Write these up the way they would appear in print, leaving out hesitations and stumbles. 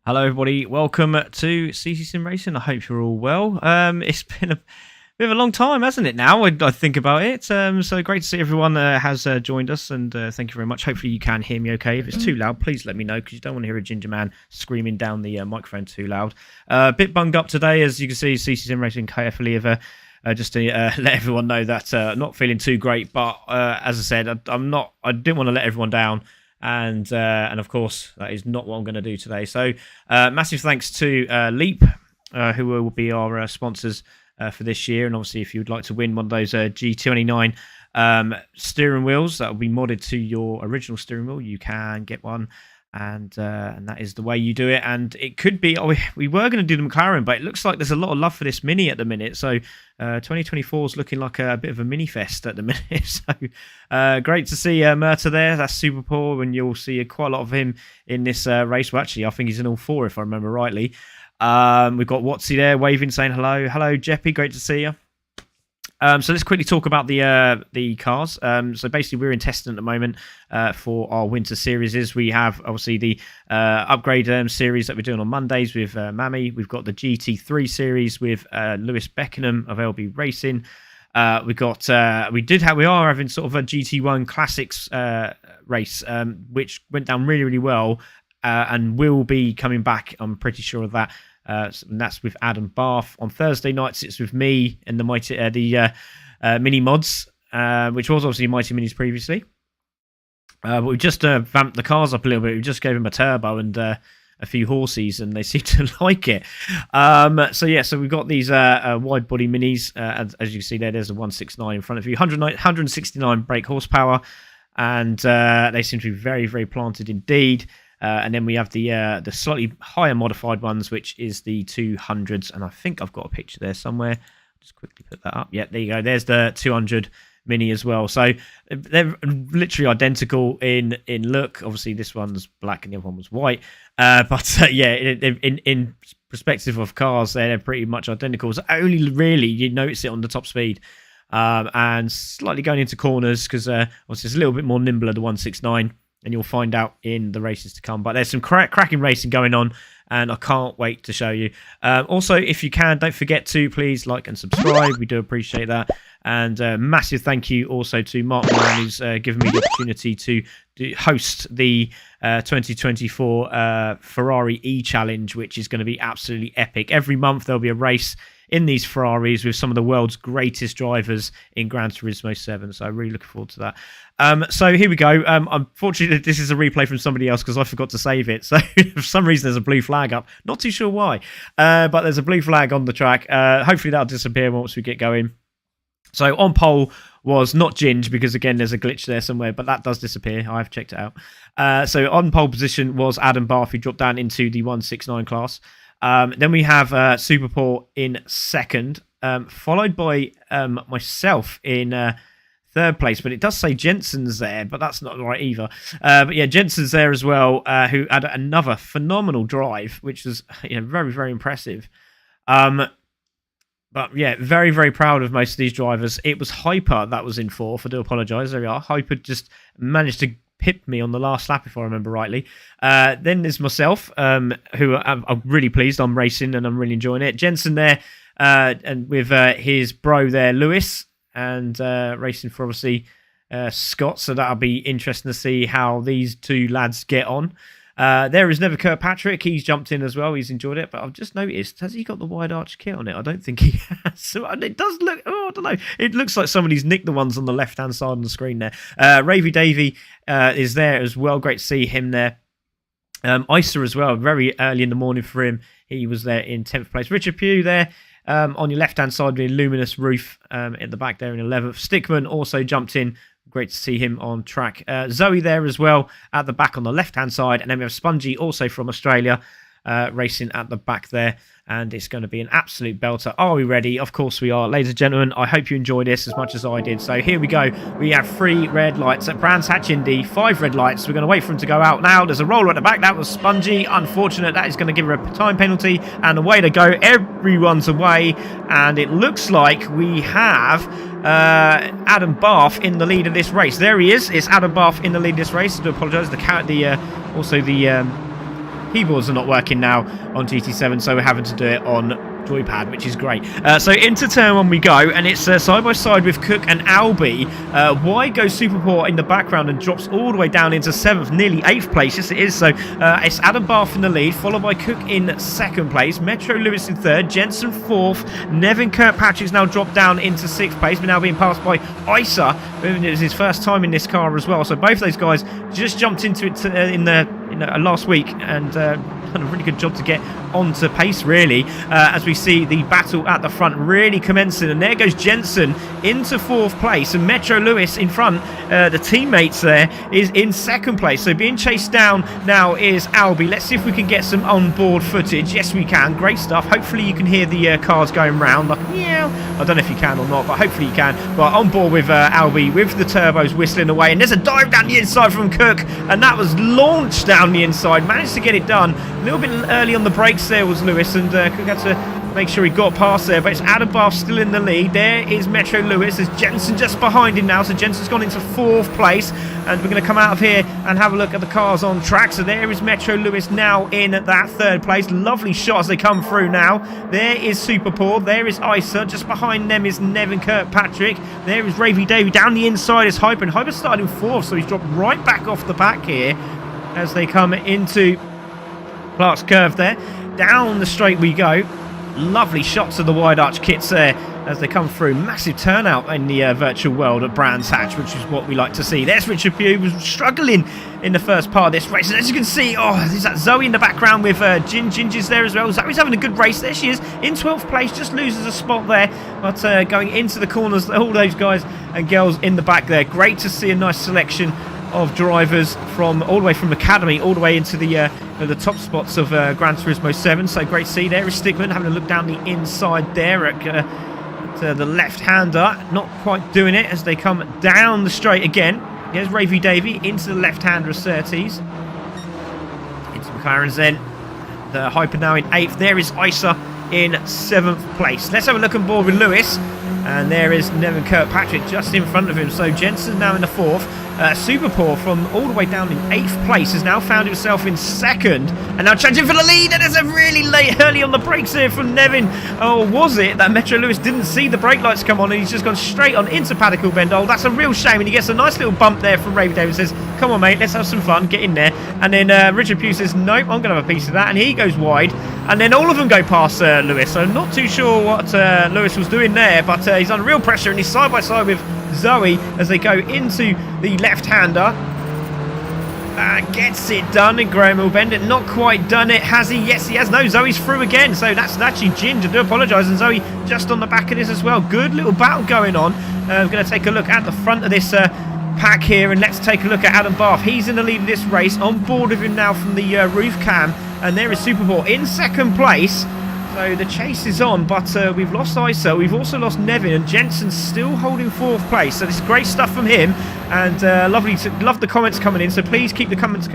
Hello, everybody. Welcome to CC Sim Racing. I hope you're all well. It's been a bit of a long time, hasn't it? Now I think about it. So great to see everyone has joined us, and thank you very much. Hopefully, you can hear me okay. If it's too loud, please let me know, because you don't want to hear a ginger man screaming down the microphone too loud. A bit bunged up today, as you can see. CC Sim Racing carefully just to let everyone know that not feeling too great. But as I said, I didn't want to let everyone down. And of course, that is not what I'm going to do today. So massive thanks to Leap, who will be our sponsors for this year. And obviously, if you'd like to win one of those G29 steering wheels that will be modded to your original steering wheel, you can get one. And that is the way you do it. And it could be, we were going to do the McLaren, but it looks like there's a lot of love for this Mini at the minute. So 2024 is looking like a bit of a mini fest at the minute. So great to see Murta there. That's super cool, and you'll see quite a lot of him in this race. Well, actually, I think he's in all four, if I remember rightly. We've got Watsy there waving, saying hello. Hello, Jeppy. Great to see you. So let's quickly talk about the cars. So basically, we're in testing at the moment for our winter series. We have obviously the upgrade series that we're doing on Mondays with Mami. We've got the GT3 series with Lewis Beckenham of LB Racing. We are having sort of a GT1 Classics race, which went down really, really well, and will be coming back. I'm pretty sure of that. And that's with Adam Bath. On Thursday nights, it's with me and the MINIMODS, which was obviously Mighty Minis previously. But we just vamped the cars up a little bit. We just gave them a turbo and a few horses, and they seem to like it. So we've got these wide body minis. As you can see there's a 169 in front of you, 169 brake horsepower, and they seem to be very, very planted indeed. And then we have the slightly higher modified ones, which is the 200s. And I think I've got a picture there somewhere. Just quickly put that up. Yeah, there you go. There's the 200 Mini as well. So they're literally identical in look. Obviously, this one's black and the other one was white. In perspective of cars, they're pretty much identical. So only really you notice it on the top speed. And slightly going into corners, because obviously it's a little bit more nimbler, the 169. And you'll find out in the races to come. But there's some cracking racing going on, and I can't wait to show you. Also, if you can, don't forget to please like and subscribe. We do appreciate that. And massive thank you also to Mark Moran, who's given me the opportunity to host the 2024 Ferrari E-Challenge, which is going to be absolutely epic. Every month there'll be a race in these Ferraris with some of the world's greatest drivers in Gran Turismo 7. So I'm really looking forward to that. So here we go. Unfortunately, this is a replay from somebody else because I forgot to save it. So for some reason, there's a blue flag up. Not too sure why. But there's a blue flag on the track. Hopefully that'll disappear once we get going. So on pole was not Ginge, because again, there's a glitch there somewhere, but that does disappear. I've checked it out. So on pole position was Adam Bath, who dropped down into the 169 class. Then we have Superport in second, followed by myself in third place, but it does say Jensen's there, but that's not right either. But yeah, Jensen's there as well, who had another phenomenal drive, which was very, very impressive. But yeah, very, very proud of most of these drivers. It was Hyper that was in fourth. I do apologise. There we are. Hyper just managed to pip me on the last lap, if I remember rightly. Then there's myself, who I'm really pleased. I'm racing and I'm really enjoying it. Jensen there, and with his bro there, Lewis, and racing for obviously Scott. So that'll be interesting to see how these two lads get on. There is Never Kirkpatrick. He's jumped in as well. He's enjoyed it. But I've just noticed, has he got the wide arch kit on it? I don't think he has. So it does look, I don't know. It looks like somebody's nicked the ones on the left-hand side of the screen there. Ravy Davey is there as well. Great to see him there. Isa as well. Very early in the morning for him. He was there in 10th place. Richard Pugh there. On your left-hand side with a luminous roof at the back there in 11th. Stickman also jumped in. Great to see him on track. Zoe there as well at the back on the left-hand side. And then we have Spongy also from Australia racing at the back there. And it's going to be an absolute belter. Are we ready? Of course we are. Ladies and gentlemen, I hope you enjoyed this as much as I did. So here we go. We have 3 red lights at Brands Hatch Indy. 5 red lights. We're going to wait for him to go out now. There's a roller at the back. That was Spongy. Unfortunate. That is going to give her a time penalty. And away to go. Everyone's away. And it looks like we have Adam Bath in the lead of this race. There he is. It's Adam Bath in the lead of this race. I do apologise. Also the keyboards are not working now on GT7, so we're having to do it on joypad, which is great. So into turn 1 we go, and it's side by side with Cook and Albie. Wide goes Superport in the background and drops all the way down into 7th, nearly 8th place. Yes, it is. So it's Adam Bath in the lead, followed by Cook in 2nd place, Metro Lewis in 3rd, Jensen 4th, Nevin Kirkpatrick's now dropped down into 6th place, but now being passed by Isa. It was his first time in this car as well. So both of those guys just jumped into it in last week and done a really good job to get onto pace, really, as we see the battle at the front really commencing. And there goes Jensen into 4th place, and Metro Lewis in front. The teammates there is in 2nd place. So being chased down now is Albie. Let's see if we can get some on-board footage. Yes, we can. Great stuff. Hopefully you can hear the cars going round. Like, yeah, I don't know if you can or not, but hopefully you can. But on board with Albie with the turbos whistling away, and there's a dive down the inside from Cook, and that was launched down the inside. Managed to get it done. A little bit early on the brakes there was Lewis, and Cook had to make sure he got past there, but it's Adam Bath still in the lead. There is Metro Lewis. There's Jensen just behind him now, so Jensen's gone into 4th place, and we're going to come out of here and have a look at the cars on track. So there is Metro Lewis now in that 3rd place. Lovely shot as they come through now. There is Superpoor. There is Isa. Just behind them is Nevin Kirkpatrick. There is Ravy Davey. Down the inside is Hyper, and Hyper started in 4th, so he's dropped right back off the pack here as they come into Clark's curve there. Down the straight we go. Lovely shots of the wide arch kits there as they come through. Massive turnout in the virtual world at Brands Hatch, which is what we like to see. There's Richard Pugh, who was struggling in the first part of this race. And as you can see, there's that Zoe in the background with Ginger's there as well. Zoe's having a good race. There she is in 12th place, just loses a spot there. But going into the corners, all those guys and girls in the back there. Great to see a nice selection of drivers from all the way from Academy all the way into the top spots of Gran Turismo 7. So great to see. There is Stickman having a look down the inside there at the left-hander. Not quite doing it as they come down the straight again. There's Ravy Davey into the left-hander of Surtees. Into McLaren's then. The Hyper now in 8th. There is Isa in 7th place. Let's have a look on board with Lewis. And there is Nevin Kirkpatrick just in front of him. So Jensen's now in the 4th. Superpoor from all the way down in 8th place has now found himself in 2nd. And now changing for the lead. And there's a really late early on the brakes here from Nevin. Oh, was it that Metro Lewis didn't see the brake lights come on and he's just gone straight on into Paddock Bend. Oh, that's a real shame. And he gets a nice little bump there from Ravy Davis. Says, come on, mate, let's have some fun. Get in there. And then Richard Pugh says, nope, I'm going to have a piece of that. And he goes wide. And then all of them go past Lewis. So I'm not too sure what Lewis was doing there. But he's under real pressure and he's side by side with Zoe as they go into the left-hander. Gets it done in Graham will bend it. Not quite done it. Has he? Yes, he has. No, Zoe's through again. So that's actually Ginger. I do apologise. And Zoe just on the back of this as well. Good little battle going on. We're going to take a look at the front of this pack here. And let's take a look at Adam Bath. He's in the lead of this race. On board with him now from the roof cam. And there is Superport in 2nd place. So the chase is on, but we've lost Isa, we've also lost Nevin, and Jensen's still holding 4th place. So this is great stuff from him, and love the comments coming in. So please keep the comments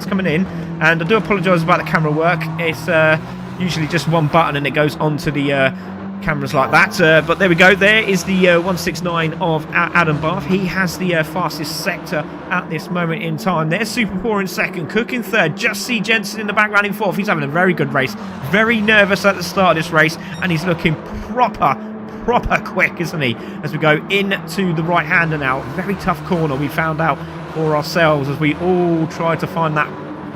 coming in. And I do apologise about the camera work. It's usually just one button and it goes onto the cameras like that, but there we go. There is the 169 of Adam Bath. He has the fastest sector at this moment in time. There's Super Poor in 2nd, Cook in 3rd, just see Jensen in the background in 4th. He's having a very good race, very nervous at the start of this race, and he's looking proper quick, isn't he, as we go into the right hander now. Very tough corner we found out for ourselves as we all try to find that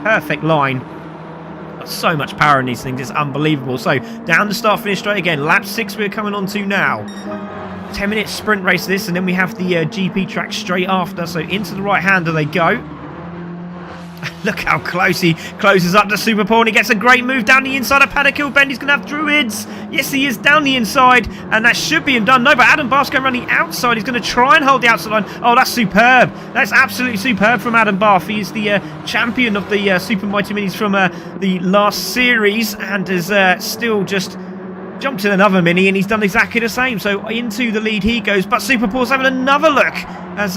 perfect line. So much power in these things, it's unbelievable. So down the start finish straight again. Lap 6 we're coming on to now. 10-minute sprint race this, and then we have the GP track straight after. So into the right hander they go. Look how close he closes up to Super Paul, and he gets a great move down the inside of Paddock Hill Bend. He's going to have Druids. Yes, he is down the inside, and that should be him done. No, but Adam Bath's going around the outside. He's going to try and hold the outside line. Oh, that's superb. That's absolutely superb from Adam Bath. He is the champion of the Super Mighty Minis from the last series, and is still just jumped in another mini, and he's done exactly the same. So into the lead he goes, but Super Paul's having another look as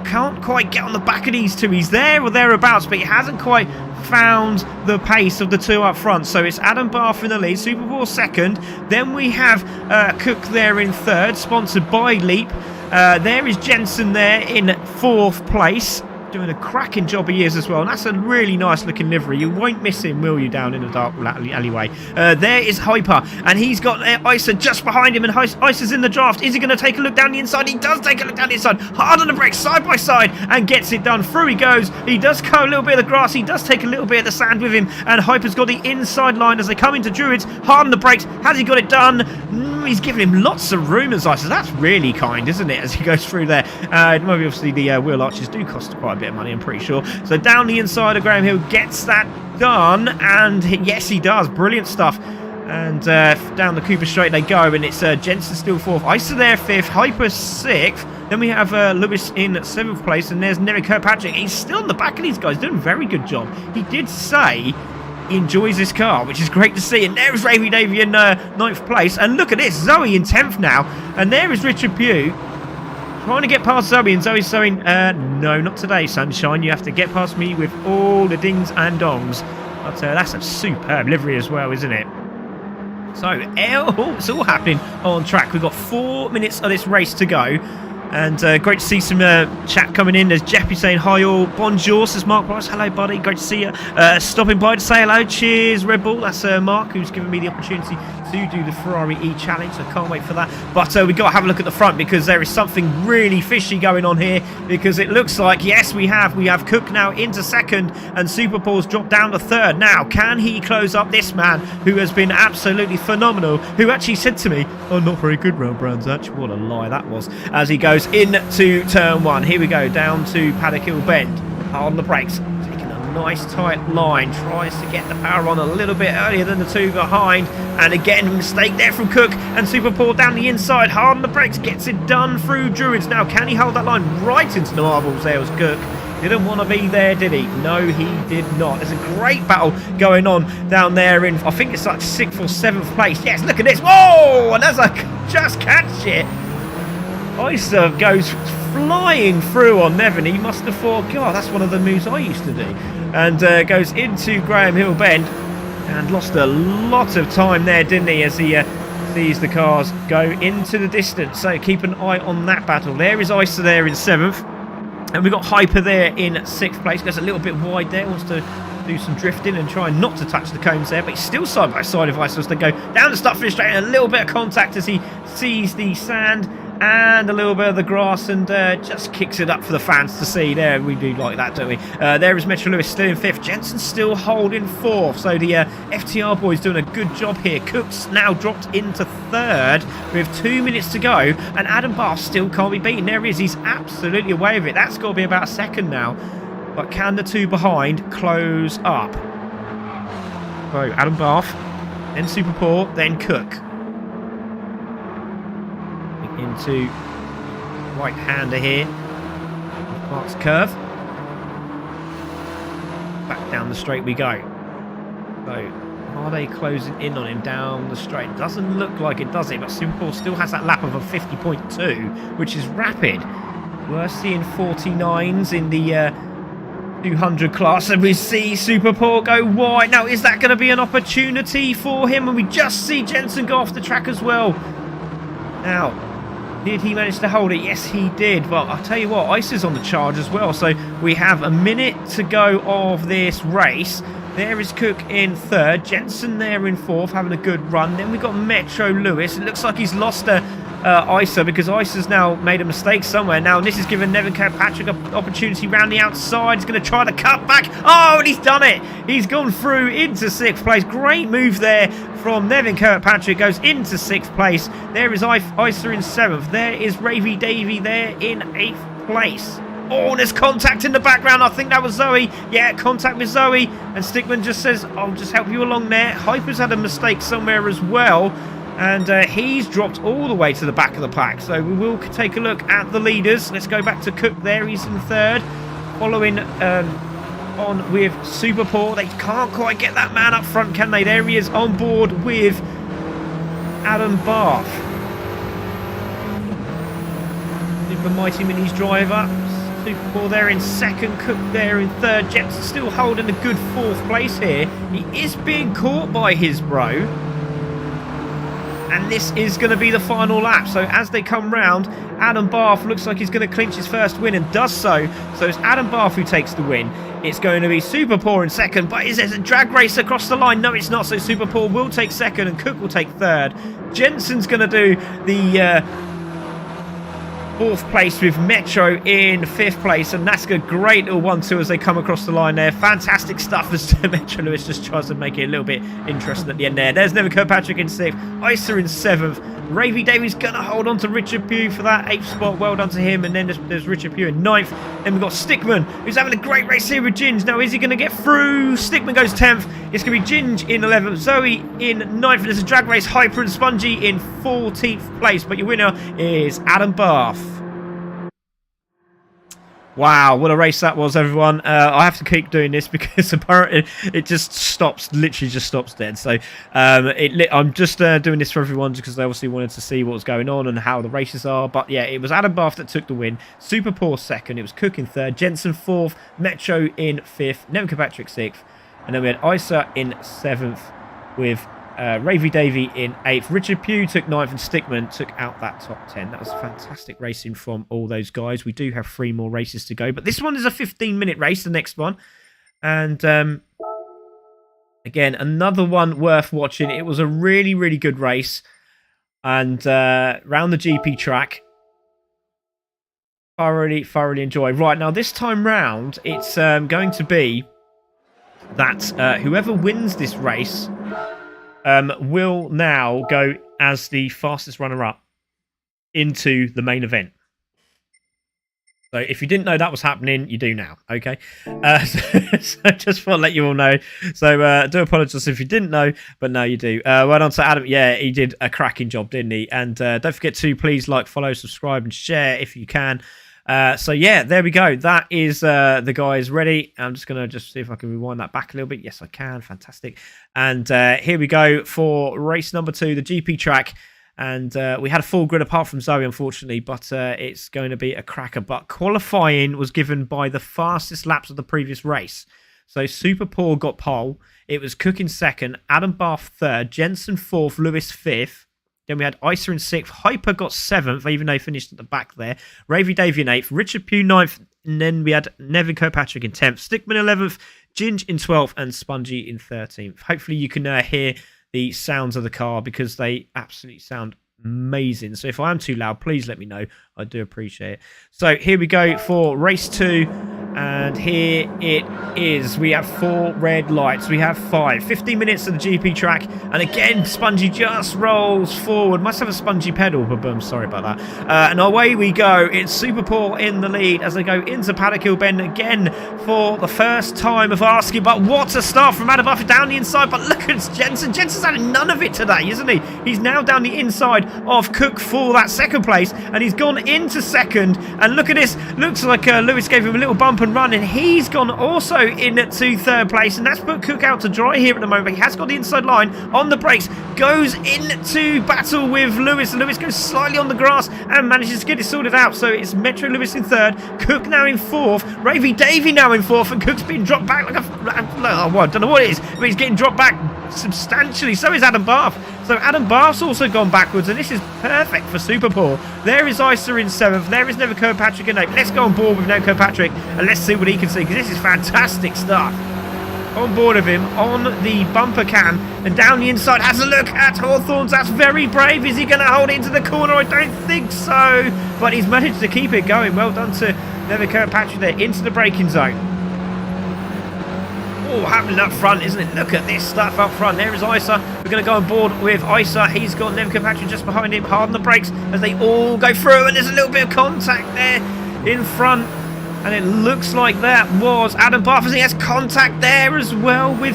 can't quite get on the back of these two. He's there or thereabouts, but he hasn't quite found the pace of the two up front. So it's Adam Bath in the lead, Super Paul 2nd, then we have Cook there in 3rd, sponsored by Leap. There is Jensen there in 4th place, doing a cracking job he is as well, and that's a really nice looking livery. You won't miss him, will you, down in the dark alleyway. There is Hyper, and he's got Isa just behind him, and Isa's in the draft. Is he going to take a look down the inside? He does take a look down the inside, hard on the brakes, side by side, and gets it done. Through he goes. He does cut a little bit of the grass, he does take a little bit of the sand with him, and Hyper's got the inside line as they come into Druids. Hard on the brakes. Has he got it done? He's giving him lots of room as Isa. That's really kind, isn't it, as he goes through there. Maybe obviously the wheel arches do cost quite a bit of money, I'm pretty sure. So down the inside of Graham Hill gets that done, and yes, he does. Brilliant stuff. And down the Cooper Straight they go, and it's Jensen still 4th, Isa there 5th, Hyper 6th. Then we have Lewis in 7th place, and there's Nery Kirkpatrick. He's still in the back of these guys, doing a very good job. He did say he enjoys this car, which is great to see. And there's Ravy Davey in 9th place, and look at this, Zoe in 10th now, and there is Richard Pugh trying to get past Zoe, and Zoe's saying, no, not today, sunshine. You have to get past me with all the dings and dongs. But that's a superb livery as well, isn't it? So it's all happening on track. We've got 4 minutes of this race to go. And great to see some chat coming in. There's Jeppy saying hi all. Bonjour, says Mark Price. Hello, buddy. Great to see you. Stopping by to say hello. Cheers, Red Bull. That's Mark, who's given me the opportunity to do the Ferrari E Challenge. I can't wait for that. But we've got to have a look at the front, because there is something really fishy going on here. Because it looks like, yes, we have Cook now into 2nd, and Super Paul's dropped down to 3rd. Now, can he close up this man who has been absolutely phenomenal? Who actually said to me, "Oh, not very good round Brands, actually." What a lie that was. As he goes into turn 1. Here we go, down to Paddock Hill Bend. Hard on the brakes, taking a nice tight line, tries to get the power on a little bit earlier than the two behind, and again a mistake there from Cook, and Super Paul down the inside, hard on the brakes, gets it done through Druids. Now can he hold that line right into the marbles? There was Cook. Didn't want to be there, did he? No, he did not. There's a great battle going on down there in, I think it's like 6th or 7th place. Yes, look at this. Whoa! And as I just catch it, Isa goes flying through on Nevin. He must have thought, God, that's one of the moves I used to do. And goes into Graham Hill Bend and lost a lot of time there, didn't he, as he sees the cars go into the distance. So keep an eye on that battle. There is Isa there in 7th. And we've got Hyper there in 6th place. Goes a little bit wide there. Wants to do some drifting and try not to touch the cones there. But he's still side by side of Isa as they go down the start finish straight. And a little bit of contact as he sees the sand and a little bit of the grass, and just kicks it up for the fans to see. There, we do like that, don't we? There is Metro Lewis still in 5th. Jensen still holding 4th. So the FTR boys doing a good job here. Cook's now dropped into 3rd with 2 minutes to go, and Adam Bath still can't be beaten. There he is. He's absolutely away with it. That's got to be about 2nd now. But can the two behind close up? So Adam Bath, then Super Paul, then Cook. Into right-hander here. Parks curve. Back down the straight we go. So Are they closing in on him down the straight? Doesn't look like it, does it? But Super still has that lap of a 50.2, which is rapid. We're seeing 49s in the 200 class, and we see Super go wide. Now, is that going to be an opportunity for him? And we just see Jensen go off the track as well. Now, did he manage to hold it? Yes, he did. But I'll tell you what, Ice is on the charge as well. So we have a minute to go of this race. There is Cook in third. Jensen there in fourth, having a good run. Then we've got Metro Lewis. It looks like he's lost Isa, because Isa's now made a mistake somewhere. Now this is giving Nevin Kirkpatrick an opportunity round the outside. He's going to try the cut back. Oh, and he's done it. He's gone through into sixth place. Great move there from Nevin Kirkpatrick. Goes into sixth place. There is Isa in seventh. There is Ravy Davey there in eighth place. Oh, there's contact in the background. I think that was Zoe. Yeah, contact with Zoe. And Stickman just says, I'll just help you along there. Hyper's had a mistake somewhere as well. And he's dropped all the way to the back of the pack. So we will take a look at the leaders. Let's go back to Cook there. He's in third. Following on with Super Paul. They can't quite get that man up front, can they? There he is on board with Adam Barth. Super Mighty Minis driver. Super Paul there in second. Cook there in third. Jensen still holding a good fourth place here. He is being caught by his bro. And this is going to be the final lap. So as they come round, Adam Barth looks like he's going to clinch his first win, and does so. So it's Adam Barth who takes the win. It's going to be Super Paul in second. But is there a drag race across the line? No, it's not. So Super Paul will take second and Cook will take third. Jensen's going to do the fourth place with Metro in fifth place, and that's a great little 1-2 as they come across the line there. Fantastic stuff as Metro Lewis just tries to make it a little bit interesting at the end there. There's Nevin Kirkpatrick in sixth, Isa in seventh. Ravy Davies going to hold on to Richard Pugh for that eighth spot. Well done to him. And then there's Richard Pugh in ninth. Then we've got Stickman, who's having a great race here with Ginge. Now, is he going to get through? Stickman goes 10th. It's going to be Ginge in 11th. Zoe in ninth. And there's a drag race, Hyper and Spongy in 14th place. But your winner is Adam Barth. Wow, what a race that was, everyone. I have to keep doing this because apparently it just stops, literally just stops dead. So I'm just doing this for everyone because they obviously wanted to see what was going on and how the races are. But yeah, it was Adam Barth that took the win. Super Paul second. It was Cook in third. Jensen fourth. Metro in fifth. Nevin Kirkpatrick sixth. And then we had Isa in seventh with Ravy Davey in 8th. Richard Pugh took 9th and Stickman took out that top 10. That was fantastic racing from all those guys. We do have 3 more races to go, but this one is a 15-minute race, the next one. And again, another one worth watching. It was a really, really good race. And round the GP track, thoroughly enjoyed. Right, now this time round, it's going to be that whoever wins this race will now go as the fastest runner-up into the main event. So if you didn't know that was happening, you do now, okay? So just want to let you all know. So I do apologise if you didn't know, but now you do. Well done to Adam. Yeah, he did a cracking job, didn't he? And don't forget to please like, follow, subscribe, and share if you can. So yeah, there we go. That is the guys ready. I'm just going to see if I can rewind that back a little bit. Yes, I can. Fantastic. And here we go for race number 2, the GP track. And we had a full grid apart from Zoe, unfortunately, but it's going to be a cracker. But qualifying was given by the fastest laps of the previous race. So Super Paul got pole. It was Cook in second, Adam Barth third, Jensen fourth, Lewis fifth. Then we had Isa in 6th. Hyper got 7th, even though he finished at the back there. Ravy Davey in 8th. Richard Pugh 9th. And then we had Nevin Kirkpatrick in 10th. Stickman 11th. Ginge in 12th. And Spongy in 13th. Hopefully you can hear the sounds of the car because they absolutely sound amazing. So if I am too loud, please let me know. I do appreciate it. So here we go for race 2. And here it is. We have 4 red lights. We have 5. 15 minutes of the GP track. And again, Spongy just rolls forward. Must have a spongy pedal, but boom, sorry about that. And away we go. It's Super Paul in the lead as they go into Paddock Hill Bend again for the first time of asking. But what a start from Adam Buffer down the inside. But look at Jensen. Jensen's had none of it today, isn't he? He's now down the inside of Cook for that second place. And he's gone into second. And look at this. Looks like Lewis gave him a little bump bump and run, and he's gone also into third place, and that's put Cook out to dry here at the moment. He has got the inside line on the brakes, goes into battle with Lewis. Lewis goes slightly on the grass and manages to get it sorted out. So it's Metro Lewis in third, Cook now in fourth, Ravy Davey now in fourth, and Cook's being dropped back like I don't know what it is, but he's getting dropped back substantially. So is Adam Barth. So Adam Barth's also gone backwards, and this is perfect for Super Paul. There is Isa in seventh. There is Never Kirkpatrick in eighth. Let's go on board with Never Kirkpatrick and let's see what he can see, because this is fantastic stuff. On board of him on the bumper cam, and down the inside has a look at Hawthorns. That's very brave. Is he going to hold it into the corner? I don't think so, but he's managed to keep it going. Well done to Never Kirkpatrick there into the braking zone. Oh, happening up front, isn't it? Look at this stuff up front. There is Isa. We're going to go on board with Isa. He's got Never Kirkpatrick just behind him. Hard on the brakes as they all go through, and there's a little bit of contact there in front. And it looks like that was Adam Barth, as he has contact there as well with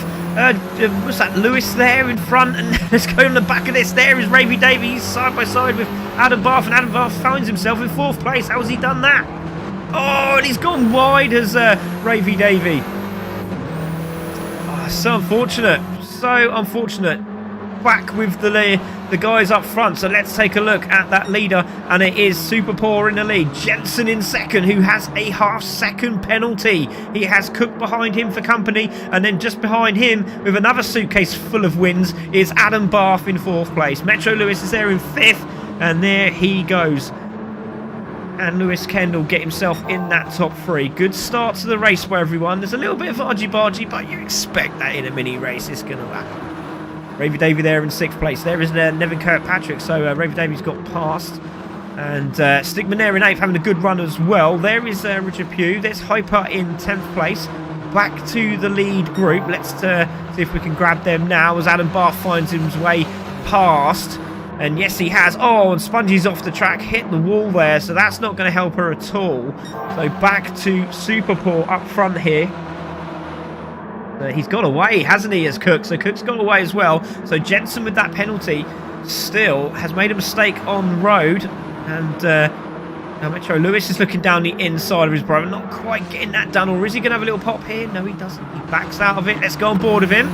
what's that, Lewis there in front. And let's go on the back of this. There is Ravy Davey. He's side by side with Adam Barth, and Adam Barth finds himself in fourth place. How has he done that? Oh, and he's gone wide as Ravy Davey. Oh, so unfortunate. So unfortunate. Back with the guys up front. So let's take a look at that leader, and it is Super Poor in the lead. Jensen in second, who has a half-second penalty. He has Cook behind him for company, and then just behind him with another suitcase full of wins is Adam Barth in fourth place. Metro Lewis is there in fifth, and there he goes. And Lewis Kendall get himself in that top three. Good start to the race by everyone. There's a little bit of argy-bargy, but you expect that in a mini race. It's going to happen. Ravy Davey there in sixth place. There is Nevin Kirkpatrick, so Ravy Davey's got past. And Stickman there in eighth, having a good run as well. There is Richard Pugh. There's Hyper in 10th place. Back to the lead group. Let's see if we can grab them now as Adam Barth finds his way past. And yes, he has. Oh, and Spongie's off the track, hit the wall there, so that's not going to help her at all. So back to Super Paul up front here. He's got away, hasn't he, as Cook? So Cook's got away as well. So Jensen with that penalty still has made a mistake on road. And now Metro Lewis is looking down the inside of his brother, not quite getting that done. Or is he going to have a little pop here? No, he doesn't. He backs out of it. Let's go on board of him.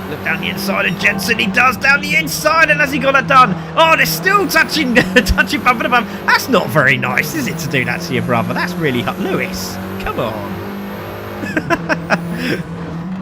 Look down the inside of Jensen. He does down the inside, and has he got that done? Oh, they're still touching bumper to bump. That's not very nice, is it, to do that to your brother? That's really hot. Lewis, come on.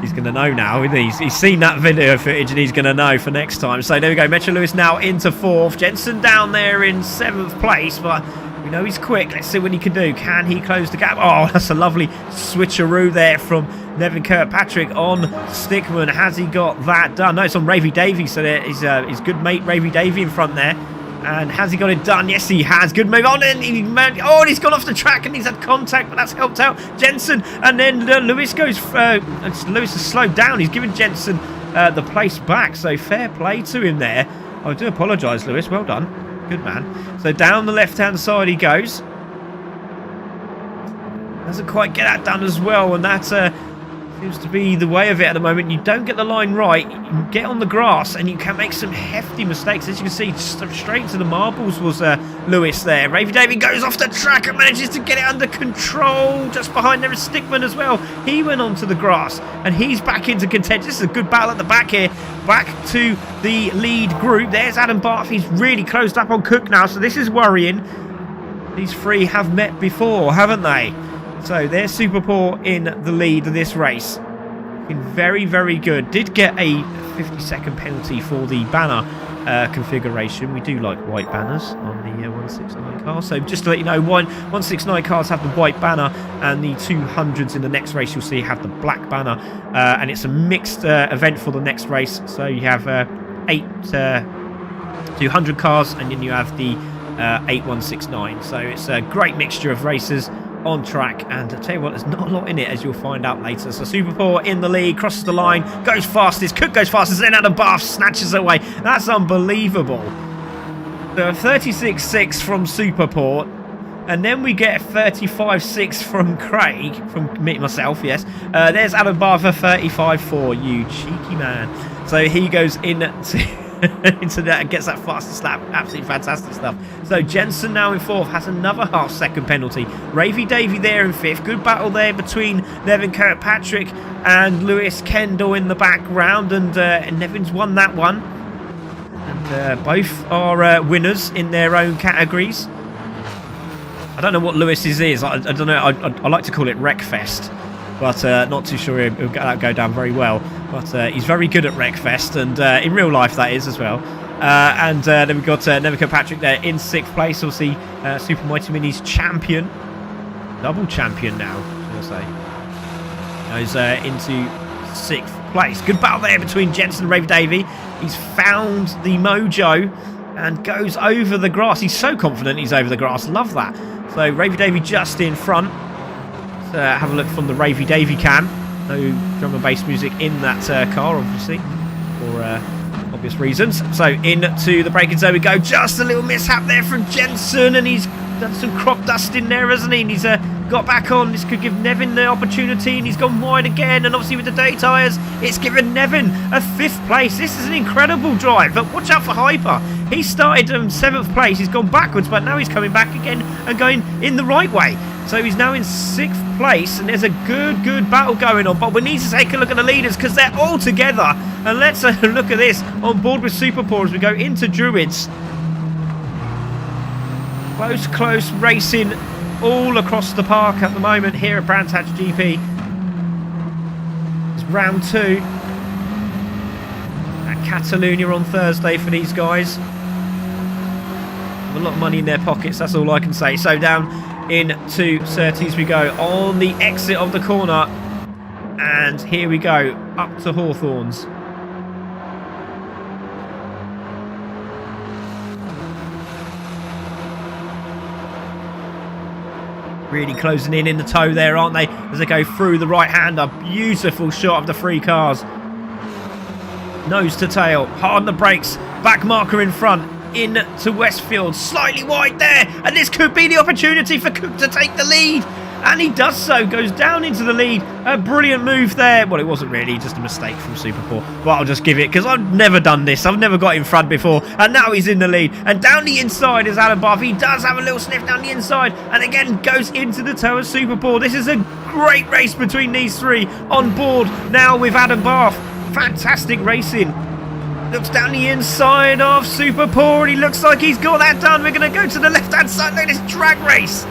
He's going to know now, isn't he? He's seen that video footage, and he's going to know for next time. So there we go. Metro Lewis now into fourth. Jensen down there in seventh place, but we know he's quick. Let's see what he can do. Can he close the gap? Oh, that's a lovely switcheroo there from Nevin Kirkpatrick on Stickman. Has he got that done? No, it's on Ravy Davey. So there is his good mate Ravy Davey in front there. And has he got it done? Yes, he has. Good move on. And he's gone off the track, and he's had contact, but that's helped out Jensen. And then Lewis goes. Lewis has slowed down. He's given Jensen the place back. So fair play to him there. I do apologise, Lewis. Well done. Good man. So down the left-hand side he goes. Doesn't quite get that done as well, and that seems to be the way of it at the moment. You don't get the line right, you can get on the grass, and you can make some hefty mistakes. As you can see, straight to the marbles was Lewis there. Ravy Davey goes off the track and manages to get it under control. Just behind there is Stickman as well. He went onto the grass, and he's back into contention. This is a good battle at the back here. Back to the lead group. There's Adam Barth. He's really closed up on Cook now, so this is worrying. These three have met before, haven't they? So there's Super Paul in the lead of this race. Been very, very good. Did get a 50-second penalty for the banner configuration. We do like white banners on the 169 car. So just to let you know, 169 cars have the white banner, and the 200s in the next race you'll see have the black banner. And it's a mixed event for the next race. So you have 8 200 cars, and then you have the 8169. So it's a great mixture of races on track, and I'll tell you what, there's not a lot in it, as you'll find out later. So Super Paul in the lead, crosses the line, goes fastest, Cook goes fastest, then Adam Barth snatches away. That's unbelievable. So 36.6 from Super Paul, and then we get 35.6 from Craig, from myself, yes. There's Adam Barth for 35.4, you cheeky man. So he goes into into that and gets that fastest lap. Absolutely fantastic stuff. So Jensen now in 4th, has another half-second penalty. Ravy Davey there in 5th. Good battle there between Nevin Kirkpatrick and Lewis Kendall in the background, and Nevin's won that one. And both are winners in their own categories. I don't know what Lewis's is. I don't know. I like to call it Wreckfest, but not too sure he'll go down very well. But he's very good at Wreckfest, and in real life that is as well. And then we've got Nevin Kirkpatrick there in 6th place. Obviously, Super Mighty Minis champion, double champion now, should I say. Goes into 6th place. Good battle there between Jensen and Ravy Davey. He's found the mojo and goes over the grass. He's so confident he's over the grass. Love that. So Ravy Davey just in front. Let's have a look from the Ravy Davey cam. No drum and bass music in that car, obviously, for obvious reasons. So into the braking zone we go. Just a little mishap there from Jensen, and he's done some crop dust in there, hasn't he? And he's got back on. This could give Nevin the opportunity, and he's gone wide again. And obviously with the dirty tyres, it's given Nevin a 5th place. This is an incredible drive, but watch out for Hyper. He started 7th place. He's gone backwards, but now he's coming back again and going in the right way. So he's now in 6th place, and there's a good battle going on. But we need to take a look at the leaders because they're all together. And let's look at this on board with Super Poor as we go into Druids. Close racing all across the park at the moment here at Brands Hatch GP. It's round 2 at Catalonia on Thursday for these guys. Have a lot of money in their pockets, that's all I can say. So down into Surtees we go on the exit of the corner, and here we go up to Hawthorns. Really closing in the toe there, aren't they? As they go through the right-hander. Beautiful shot of the 3 cars. Nose to tail. Hard on the brakes. Back marker in front. Into Westfield. Slightly wide there. And this could be the opportunity for Cook to take the lead. And he does so. Goes down into the lead. A brilliant move there. Well, it wasn't really. Just a mistake from Super Poor. But I'll just give it, because I've never done this. I've never got in front before. And now he's in the lead. And down the inside is Adam Bath. He does have a little sniff down the inside. And again goes into the toe of Super Poor. This is a great race between these 3. On board now with Adam Bath. Fantastic racing. Looks down the inside of Super Poor. And he looks like he's got that done. We're going to go to the left-hand side. Look at this drag race.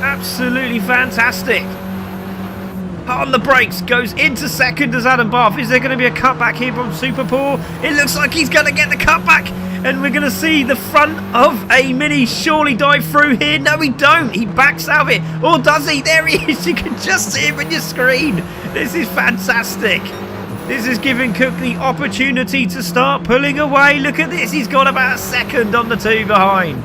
Absolutely fantastic. On the brakes, goes into 2nd as Adam Bath. Is there going to be a cutback here from Super Poor? It looks like he's going to get the cutback, and we're going to see the front of a Mini surely dive through here. No, he don't. He backs out of it. Or does he? There he is. You can just see him on your screen. This is fantastic. This is giving Cook the opportunity to start pulling away. Look at this. He's got about a 2nd on the 2 behind.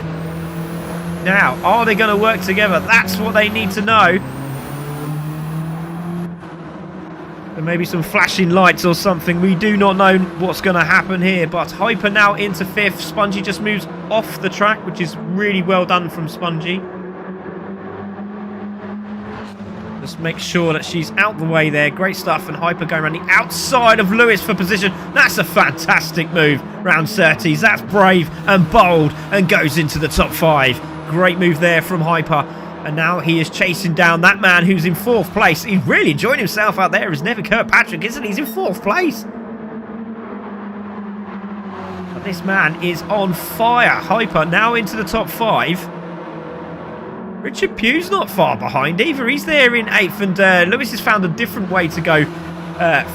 Now, are they going to work together? That's what they need to know. There may be some flashing lights or something. We do not know what's going to happen here. But Hyper now into 5th. Spongy just moves off the track, which is really well done from Spongy. Just make sure that she's out the way there. Great stuff. And Hyper going around the outside of Lewis for position. That's a fantastic move round Surtees. That's brave and bold and goes into the top 5. Great move there from Hyper. And now he is chasing down that man who's in 4th place. He's really enjoying himself out there as Nevin Kirkpatrick, isn't he? He's in 4th place. But this man is on fire. Hyper now into the top 5. Richard Pugh's not far behind either. He's there in 8th. And Lewis has found a different way to go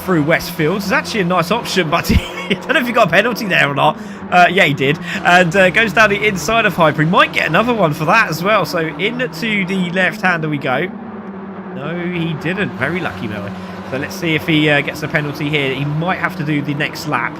through Westfield. It's actually a nice option, but I don't know if he got a penalty there or not. Yeah, he did. And goes down the inside of Hyper. He might get another one for that as well. So into the left-hander we go. No, he didn't. Very lucky, Melly. So let's see if he gets a penalty here. He might have to do the next lap.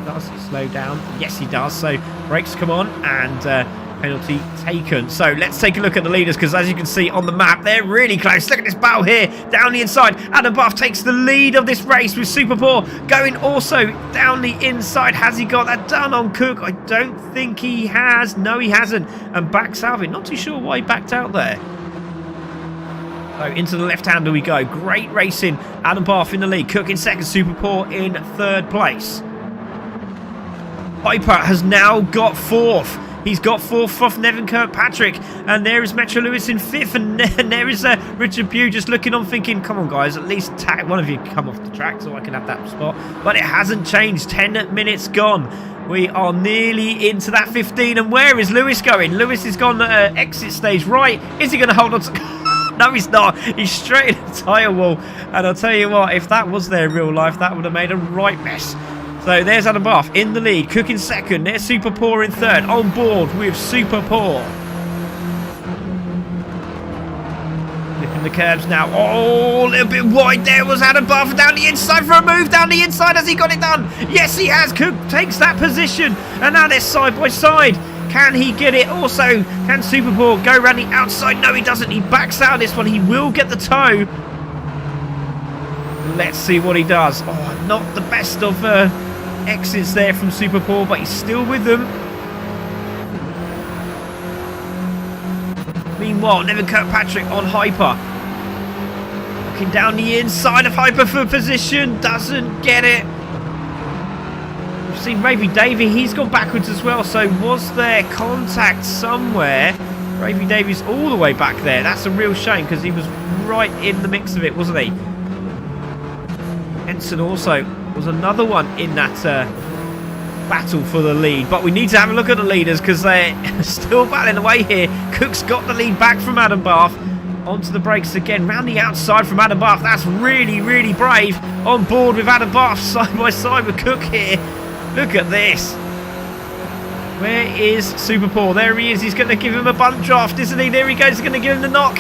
Does he slow down? Yes, he does. So brakes come on and penalty taken. So let's take a look at the leaders, because as you can see on the map, they're really close. Look at this battle here down the inside. Adam Bath takes the lead of this race with Super Poor going also down the inside. Has he got that done on Cook? I don't think he has. No, he hasn't. And backs out of it. Not too sure why he backed out there. So into the left-hander we go. Great racing. Adam Barth in the lead. Cook in second. Super Poor in third place. Piper has now got fourth. He's got fourth off Nevin Kirkpatrick. And there is Metro Lewis in fifth. And there is Richard Pugh just looking on thinking, come on, guys, at least one of you come off the track so I can have that spot. But it hasn't changed. 10 minutes gone. We are nearly into that 15. And where is Lewis going? Lewis has gone exit stage right. Is he going to hold on to... No, he's not. He's straight in the tyre wall. And I'll tell you what, if that was their real life, that would have made a right mess. So there's Adam Barth in the lead. Cook in second. There's Super Poor in third. On board with Super Poor. Flipping the curbs now. Oh, a little bit wide there was Adam Barth down the inside for a move down the inside. Has he got it done? Yes, he has. Cook takes that position. And now they're side by side. Can he get it? Also, can Super Poor go around the outside? No, he doesn't. He backs out this one. He will get the toe. Let's see what he does. Oh, not the best of exits there from Super Poor, but he's still with them. Meanwhile, Nevin Kirkpatrick on Hyper. Looking down the inside of Hyper for position. Doesn't get it. We've seen Ravy Davey. He's gone backwards as well. So was there contact somewhere? Ravy Davies all the way back there. That's a real shame because he was right in the mix of it, wasn't he? Henson also was another one in that battle for the lead. But we need to have a look at the leaders because they're still battling away here. Cook's got the lead back from Adam Barth. Onto the brakes again. Round the outside from Adam Barth. That's really, really brave. On board with Adam Barth side by side with Cook here. Look at this. Where is Super Poor? There he is. He's going to give him a bunt draft, isn't he? There he goes. He's going to give him the knock.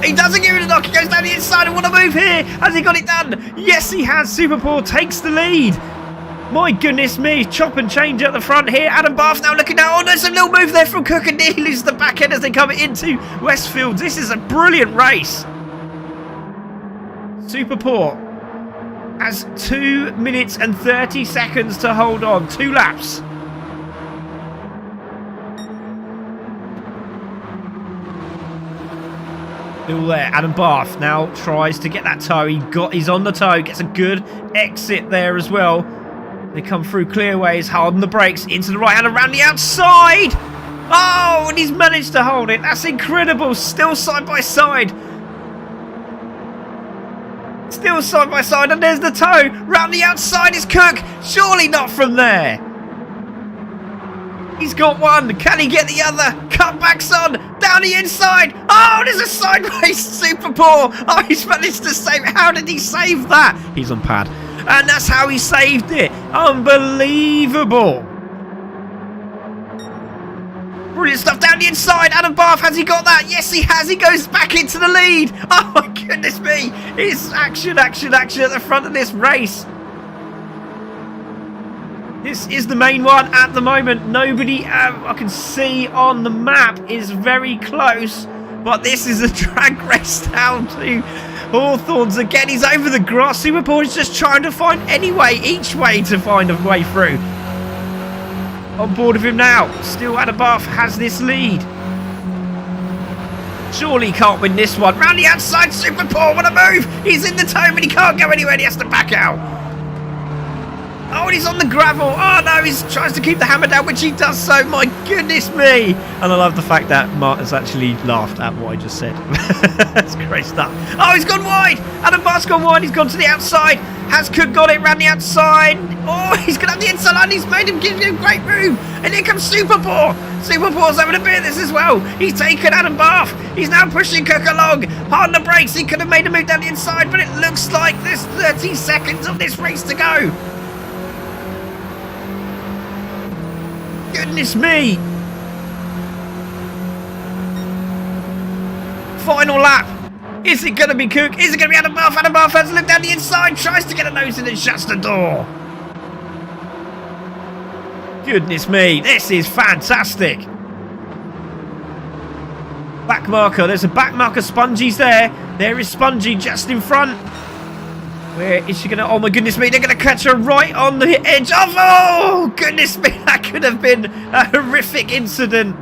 He doesn't give him the knock. He goes down the inside and what a move here. Has he got it done? Yes, he has. Super Poor takes the lead. My goodness me. Chop and change at the front here. Adam Barth now looking down. Oh, there's a little move there from Cook and he loses the back end as they come into Westfield. This is a brilliant race. Super Poor has 2 minutes and 30 seconds to hold on. 2 laps. Still there. Adam Barth now tries to get that toe. He's on the toe. Gets a good exit there as well. They come through clearways. Hard on the brakes. Into the right hand around the outside. Oh, and he's managed to hold it. That's incredible. Still side by side. Still side by side. And there's the toe. Round the outside is Cook. Surely not from there. He's got one. Can he get the other? Cutbacks on. Down the inside. Oh, there's a sideways Super Poor. Oh, he's managed to save it. How did he save that? He's on pad. And that's how he saved it. Unbelievable. Brilliant stuff down the inside. Adam Barth, has he got that? Yes, he has. He goes back into the lead. Oh, my goodness me. It's action, action, action at the front of this race. This is the main one at the moment. Nobody I can see on the map is very close. But this is a drag race down to Hawthorns again. He's over the grass. Super Poor is just trying to find each way to find a way through. On board with him now. Still Adam Barth has this lead. Surely he can't win this one. Round the outside, Super Poor. What a move. He's in the toe, but he can't go anywhere. He has to back out. Oh, and he's on the gravel. Oh, no, he tries to keep the hammer down, which he does so. My goodness me. And I love the fact that Mark has actually laughed at what I just said. That's great stuff. Oh, he's gone wide. Adam Barth's gone wide. He's gone to the outside. Has Cook got it round the outside? Oh, he's going to have the inside line. He's made him give him great room. And here comes Super Poor. Super Poor's having a bit of this as well. He's taken Adam Barth. He's now pushing Cook along. Hard on the brakes. He could have made a move down the inside, but it looks like there's 30 seconds of this race to go. Goodness me. Final lap. Is it going to be Cook? Is it going to be Adam Barth? Adam Barth has to look down the inside, tries to get a nose in and shuts the door. Goodness me, this is fantastic. Back marker, there's a back marker. Spongie's there. There is Spongie just in front. Where is she going to... Oh, my goodness me. They're going to catch her right on the edge of... Oh, goodness me. That could have been a horrific incident.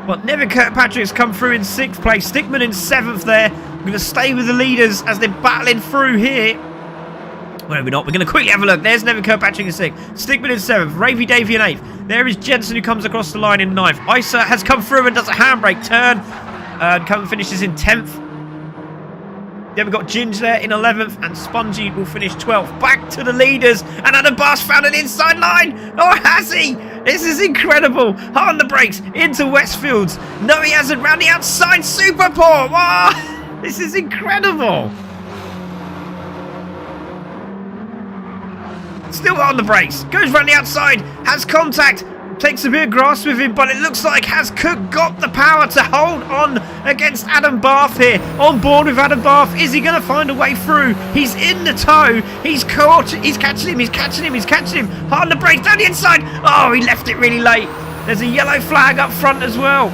But Nevin Kirkpatrick's come through in 6th place. Stickman in 7th there. We're going to stay with the leaders as they're battling through here. Well, we're not. We're going to quickly have a look. There's Nevin Kirkpatrick in 6th. Stickman in 7th. Ravy Davey in 8th. There is Jensen who comes across the line in 9th. Isa has come through and does a handbrake turn. And finishes in 10th. Then we've got Ginge there in 11th, and Spongy will finish 12th. Back to the leaders, and Adam Bass found an inside line. Oh, has he? This is incredible. Hard on the brakes into Westfields. No, he hasn't. Round the outside, super poor. Wow, this is incredible. Still on the brakes. Goes round the outside, has contact. Takes a bit of grass with him, but it looks like has Cook got the power to hold on against Adam Bath here. On board with Adam Bath. Is he going to find a way through? He's in the tow. He's caught. He's catching him. He's catching him. He's catching him. Hard on the brakes down the inside. Oh, he left it really late. There's a yellow flag up front as well.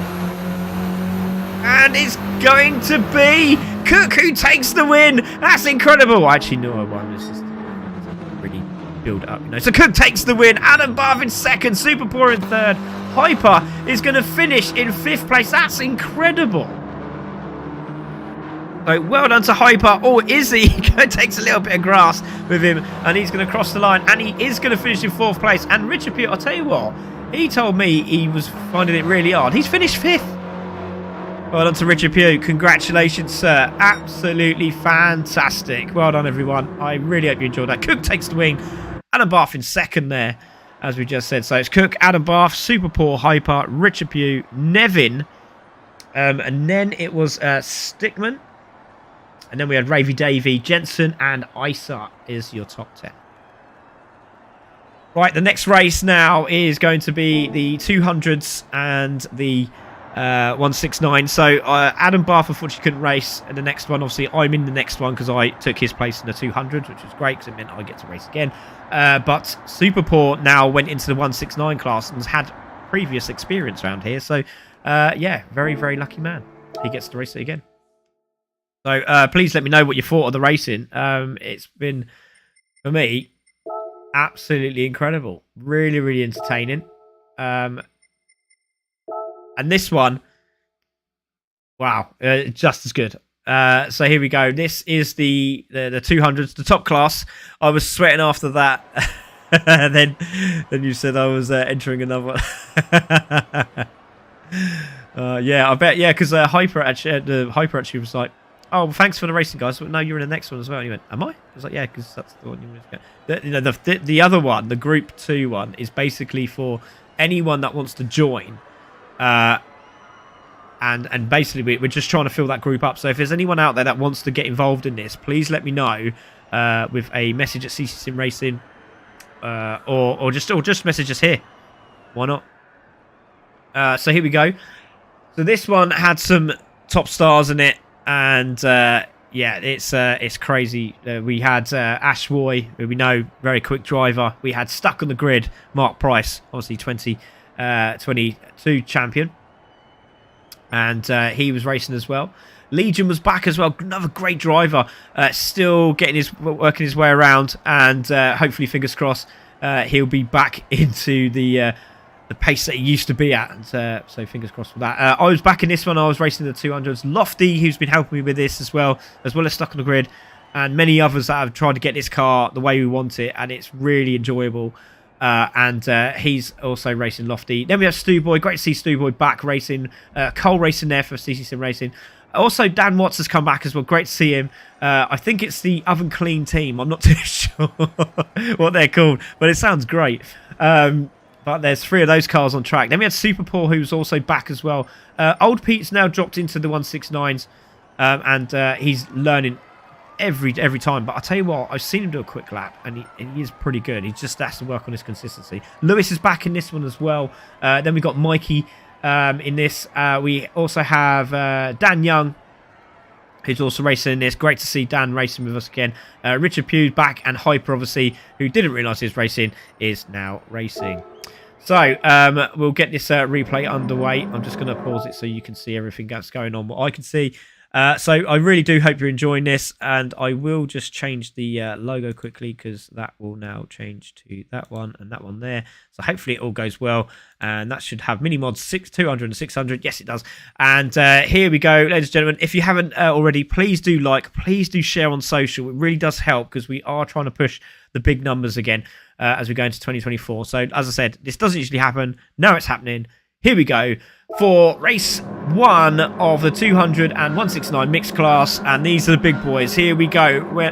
And it's going to be Cook who takes the win. That's incredible. Actually, no, I won. This is really build up, you know. So Cook takes the win. Adam Bath in 2nd. Super Poor in 3rd. Hyper is going to finish in 5th place. That's incredible. So well done to Hyper. Oh, Izzy takes a little bit of grass with him, and he's going to cross the line, and he is going to finish in 4th place. And Richard Pugh, I'll tell you what, he told me he was finding it really hard. He's finished 5th. Well done to Richard Pugh. Congratulations, sir. Absolutely fantastic. Well done, everyone. I really hope you enjoyed that. Cook takes the win. Adam Bath in 2nd there, as we just said. So it's Cook, Adam Bath, Super Poor, Hyper, Richard Pugh, Nevin, and then it was Stickman. And then we had Ravy Davey, Jensen, and Isa is your top 10. Right, the next race now is going to be the 200s and the 169. So Adam Bath unfortunately couldn't race in the next one. Obviously, I'm in the next one because I took his place in the 200, which was great because it meant I get to race again. But Super Poor now went into the 169 class and has had previous experience around here. So, yeah, very, very lucky man. He gets to race it again. So, please let me know what you thought of the racing. It's been, for me, absolutely incredible. Really, really entertaining. And this one, wow, just as good. So here we go. This is the 200s, the top class. I was sweating after that. then you said I was entering another. Yeah, I bet. Yeah, because Hyper actually was like, "Oh, well, thanks for the racing, guys." But no, you're in the next one as well. And he went, "Am I?" I was like, "Yeah, because that's the one you want to get." The other one, the Group 2 one, is basically for anyone that wants to join. And basically we're just trying to fill that group up. So if there's anyone out there that wants to get involved in this, please let me know with a message at CC Sim Racing, or just message us here. Why not? So here we go. So this one had some top stars in it, and yeah, it's crazy. We had Ash Roy, who we know, very quick driver. We had Stuck on the Grid, Mark Price, obviously 2022 champion. And he was racing as well. Legion was back as well. Another great driver. Still working his way around. And hopefully, fingers crossed, he'll be back into the pace that he used to be at. And so fingers crossed for that. I was back in this one. I was racing the 200s. Lofty, who's been helping me with this as well as Stuck on the Grid. And many others that have tried to get this car the way we want it. And it's really enjoyable. And he's also racing Lofty. Then we have Stu Boy. Great to see Stu Boy back racing. Cole racing there for CC Sim Racing. Also, Dan Watts has come back as well. Great to see him. I think it's the Oven Clean team. I'm not too sure what they're called, but it sounds great. But there's 3 of those cars on track. Then we had Super Paul, who's also back as well. Old Pete's now dropped into the 169s, and he's learning every time. But I'll tell you what, I've seen him do a quick lap, and he is pretty good. He just has to work on his consistency. Lewis is back in this one as well. Then we got Mikey in this. We also have Dan Young, who's also racing in this. Great to see Dan racing with us again. Richard Pugh back, and Hyper, obviously, who didn't realise he was racing, is now racing. So we'll get this replay underway. I'm just going to pause it so you can see everything that's going on, what I can see. So I really do hope you're enjoying this, and I will just change the logo quickly because that will now change to that one and that one there. So hopefully it all goes well, and that should have MINIMODS 200 and 600. Yes, it does. And here we go, ladies and gentlemen. If you haven't already, please do like, please do share on social. It really does help because we are trying to push the big numbers again as we go into 2024. So as I said, this doesn't usually happen. Now it's happening. Here we go for race 1 of the 200 and 169 mixed class, and these are the big boys. Here we go,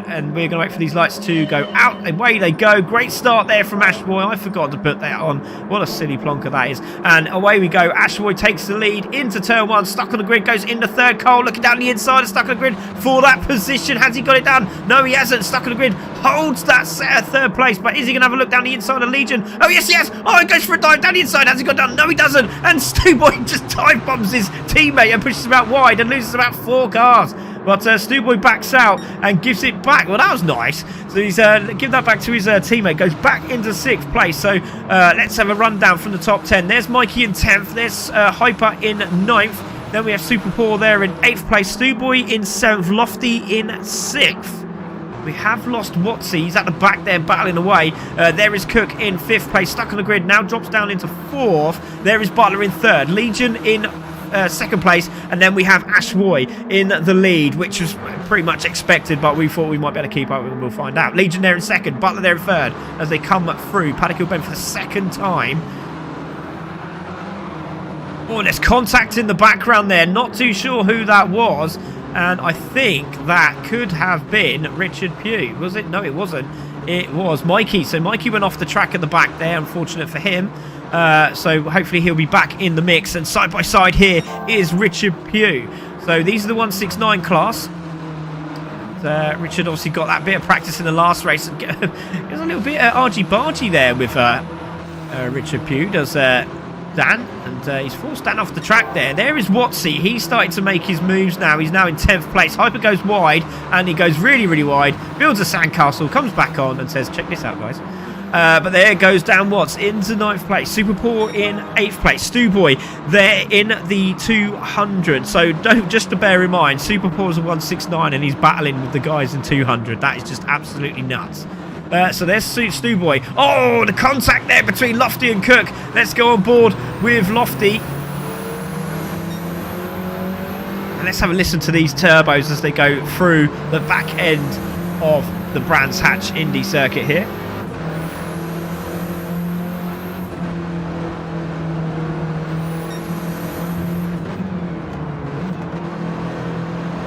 and we're going to wait for these lights to go out. Away they go. Great start there from Ashboy. I forgot to put that on. What a silly plonker that is. And away we go. Ashboy takes the lead into turn 1. Stuck on the grid, goes into third. Cole looking down the inside and stuck on the grid for that position. Has he got it down? No, he hasn't. Stuck on the grid, holds that third place, but is he going to have a look down the inside of Legion? Oh, yes, he has. Oh, he goes for a dive down the inside. Has he got it done? No, he doesn't. And Stewboy just dive bombs his teammate and pushes him out wide and loses about 4 cars. But Stewboy backs out and gives it back. Well, that was nice. So he's give that back to his teammate. Goes back into 6th place. So let's have a rundown from the top 10. There's Mikey in 10th. There's Hyper in 9th. Then we have Super Paul there in 8th place. Stewboy in 7th. Lofty in 6th. We have lost Watsy. He's at the back there battling away. There is Cook in 5th place, stuck on the grid. Now drops down into 4th. There is Butler in 3rd. Legion in 2nd place. And then we have Ashwoy in the lead, which was pretty much expected, but we thought we might be able to keep up and we'll find out. Legion there in 2nd. Butler there in 3rd as they come through. Paddock Hill Bend for the 2nd time. Oh, there's contact in the background there. Not too sure who that was. And I think that could have been Richard Pugh. Was it? No, it wasn't. It was Mikey. So Mikey went off the track at the back there. Unfortunate for him. So hopefully he'll be back in the mix. And side by side here is Richard Pugh. So these are the 169 class. Richard obviously got that bit of practice in the last race. There's a little bit argy-bargy there with Richard Pugh. Does Dan, and he's forced Dan off the track there. There is Watsy. He's starting to make his moves now. He's now in 10th place. Hyper goes wide, and he goes really, really wide. Builds a sandcastle, comes back on, and says, check this out, guys. But there goes Dan Watts into 9th place. Super Paul in 8th place. Stewboy there in the 200. So just to bear in mind, Super Paul's a 169, and he's battling with the guys in 200. That is just absolutely nuts. So there's Stewboy. Oh, the contact there between Lofty and Cook. Let's go on board with Lofty. And let's have a listen to these turbos as they go through the back end of the Brands Hatch Indy circuit here.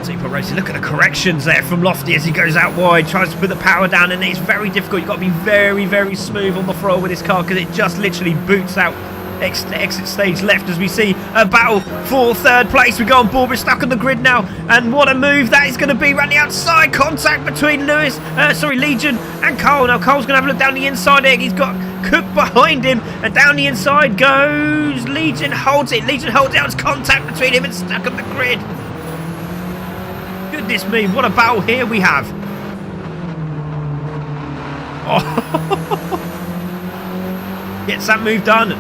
Super racing. Look at the corrections there from Lofty as he goes out wide, tries to put the power down, and it's very difficult. You've got to be very, very smooth on the throttle with this car because it just literally boots out exit stage left as we see a battle for 3rd place. We go on board, we're stuck on the grid now, and what a move that is going to be. Around the outside, contact between Legion and Cole. Now Cole's going to have a look down the inside here. He's got Cook behind him, and down the inside goes Legion. Holds it. Legion holds it. It's contact between him and stuck on the grid. Goodness me, what a battle here we have. Oh. Gets that move done.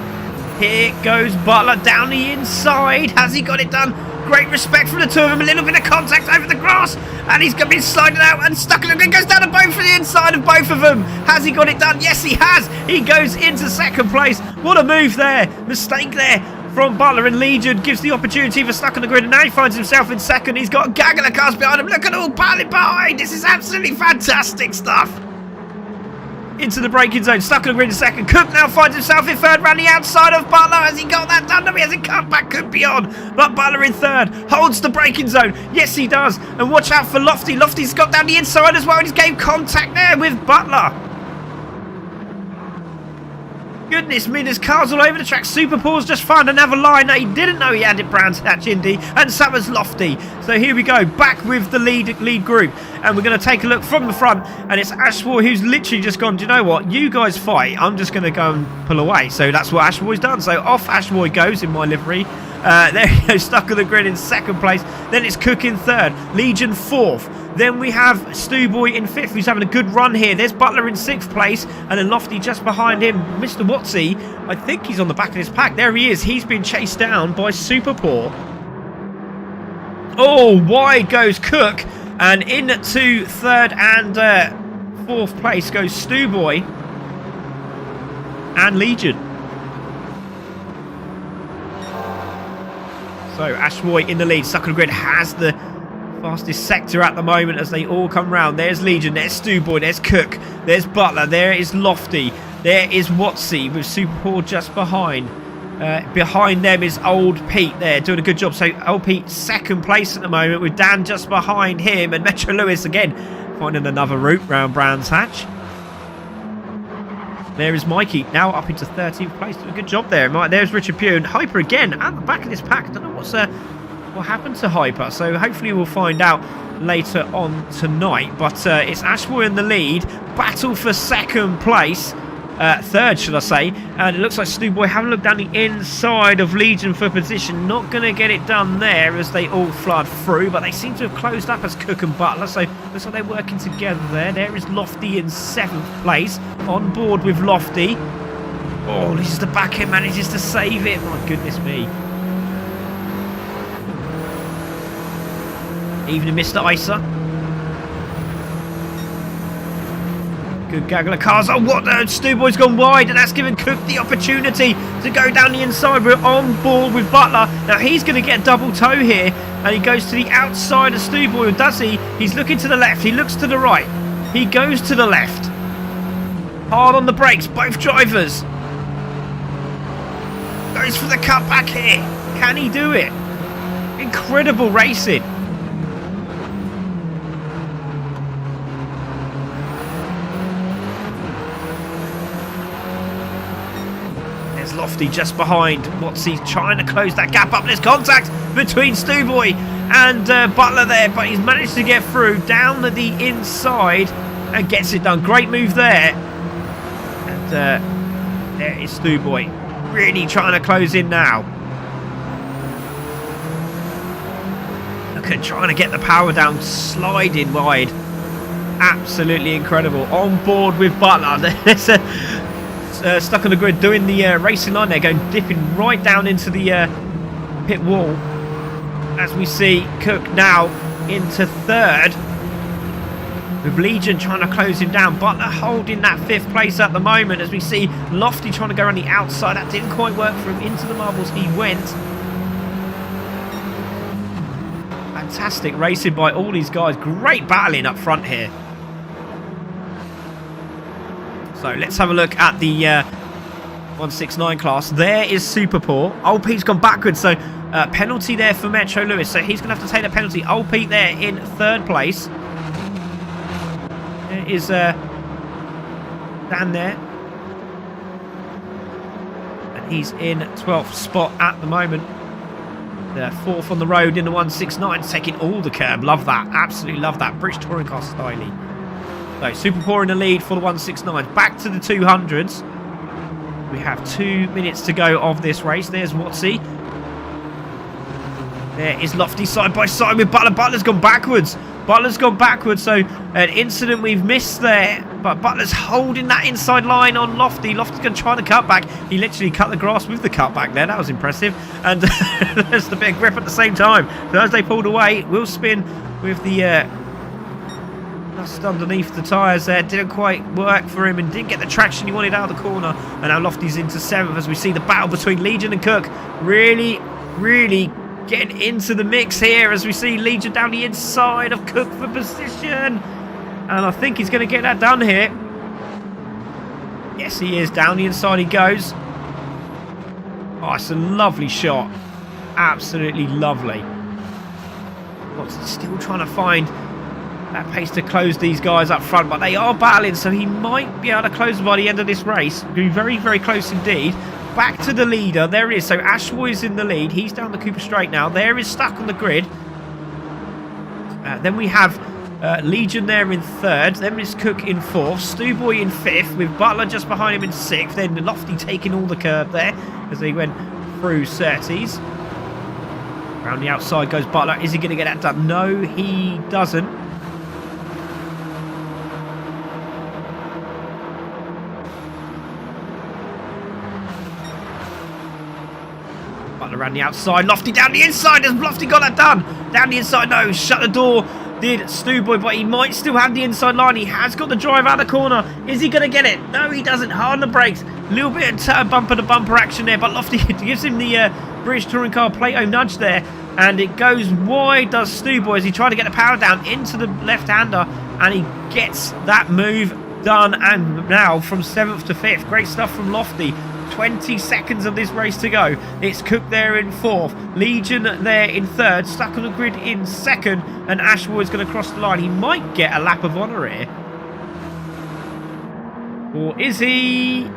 Here goes Butler down the inside. Has he got it done? Great respect from the two of them. A little bit of contact over the grass. And he's going to be sliding out and stuck in it. Goes down to both for the inside of both of them. Has he got it done? Yes, he has. He goes into 2nd place. What a move there. Mistake there from Butler, and Legion gives the opportunity for stuck on the grid, and now he finds himself in 2nd. He's got a gaggle of cars behind him. Look at all battling behind. This is absolutely fantastic stuff. Into the braking zone, stuck on the grid in 2nd. Cook now finds himself in 3rd, round the outside of Butler. Has he got that done? No, he hasn't come back. Could be on, but Butler in 3rd holds the braking zone. Yes, he does. And watch out for Lofty. Lofty's got down the inside as well, and he's gained contact there with Butler. Goodness me, there's cars all over the track. Super Paul's just found another line that he didn't know he had at Brands Hatch Indy, and so was Lofty. So here we go, back with the lead group, and we're going to take a look from the front, and it's Ashboy who's literally just gone, do you know what, you guys fight, I'm just going to go and pull away. So that's what Ashboy's done. So off Ashboy goes in my livery. There he goes, stuck on the grid in 2nd place. Then it's Cook in 3rd, Legion 4th. Then we have Stewboy in 5th, who's having a good run here. There's Butler in 6th place, and then Lofty just behind him. Mr. Watsy, I think he's on the back of his pack. There he is. He's been chased down by Super Paul. Oh, wide goes Cook. And into third and fourth place goes Stewboy and Legion. So Ashboy in the lead. Stuck on the Grid has the fastest sector at the moment as they all come round. There's Legion, there's Stewboy, there's Cook, there's Butler, there is Lofty, there is Watsy with Super Paul just behind. Behind them is Old Pete there doing a good job. So Old Pete second place at the moment with Dan just behind him, and Metro Lewis again finding another route round Brands Hatch. There is Mikey now up into 13th place, doing a good job there. There's Richard Pugh and Hyper again at the back of this pack. I don't know what happened to Hyper, so hopefully we'll find out later on tonight. But it's Ashboy in the lead, battle for second place. Third, should I say, and it looks like Stewboy having a look down the inside of Legion for position. Not going to get it done there as they all flood through, but they seem to have closed up as Cook and Butler, so looks like they're working together there. There is Lofty in 7th place, on board with Lofty. Oh, this is the back end, manages to save it. My goodness me. Even Mr. Icer. Good gaggle of cars. Oh, what? Stewboy's gone wide, and that's given Cook the opportunity to go down the inside. We're on board with Butler. Now, he's going to get a double toe here, and he goes to the outside of Stewboy. Does he? He's looking to the left. He looks to the right. He goes to the left. Hard on the brakes, both drivers. Goes for the cutback here. Can he do it? Incredible racing. Lofty just behind. Watsy trying to close that gap up. There's contact between Stewboy and Butler there, but he's managed to get through down the inside and gets it done. Great move there. And there is Stewboy really trying to close in now. Look at trying to get the power down, sliding wide. Absolutely incredible. On board with Butler. There's a stuck on the grid doing the racing line there, dipping right down into the pit wall as we see Cook now into third with Legion trying to close him down. Butler holding that 5th place at the moment as we see Lofty trying to go around the outside. That didn't quite work for him. Into the marbles he went. Fantastic racing by all these guys. Great battling up front here. So let's have a look at the 169 class. There is Super Paul. Old Pete's gone backwards, so penalty there for Metro Lewis. So he's going to have to take that penalty. Old Pete there in 3rd place. There is Dan there. And he's in 12th spot at the moment. 4th on the road in the 169, taking all the curb. Love that. Absolutely love that. British Touring Car styling. So, Super Poor in the lead for the 169. Back to the 200s. We have 2 minutes to go of this race. There's Watsy. There is Lofty side by side with Butler. Butler's gone backwards. Butler's gone backwards. So, an incident we've missed there. But Butler's holding that inside line on Lofty. Lofty's going to try to cut back. He literally cut the grass with the cutback there. That was impressive. And there's the bit of grip at the same time. So, as they pulled away, we'll spin with the dust underneath the tyres there. Didn't quite work for him and didn't get the traction he wanted out of the corner. And now Lofty's into 7th as we see the battle between Legion and Cook. Really getting into the mix here as we see Legion down the inside of Cook for position. And I think he's going to get that done here. Yes, he is. Down the inside he goes. Oh, it's a lovely shot. Absolutely lovely. Still trying to find that pace to close these guys up front, but they are battling, so he might be able to close them by the end of this race. Be very close indeed. Back to the leader. There is. So Ashboy's in the lead. He's down the Cooper Straight now. There is Stuck on the grid. Then we have Legion there in 3rd. Then is Cook in 4th. Stewboy in 5th with Butler just behind him in 6th. Then Lofty taking all the curb there as they went through Surtees. Around the outside goes Butler. Is he going to get that done? No, he doesn't. Butler around the outside. Lofty down the inside. Has Lofty got that done? Down the inside. No, shut the door. Did Stewboy, but he might still have the inside line. He has got the drive out of the corner. Is he going to get it? No, he doesn't. Hard on the brakes. A little bit of bumper-to-bumper action there, but Lofty gives him the British Touring Car Plato nudge there, and it goes wide, does Stewboy, as he tried to get the power down into the left-hander, and he gets that move done, and now from 7th to 5th. Great stuff from Lofty. 20 seconds of this race to go. It's Cook there in 4th, Legion there in 3rd, stuck on the grid in 2nd, and Ashmore is going to cross the line. He might get a lap of honour here. Or is he?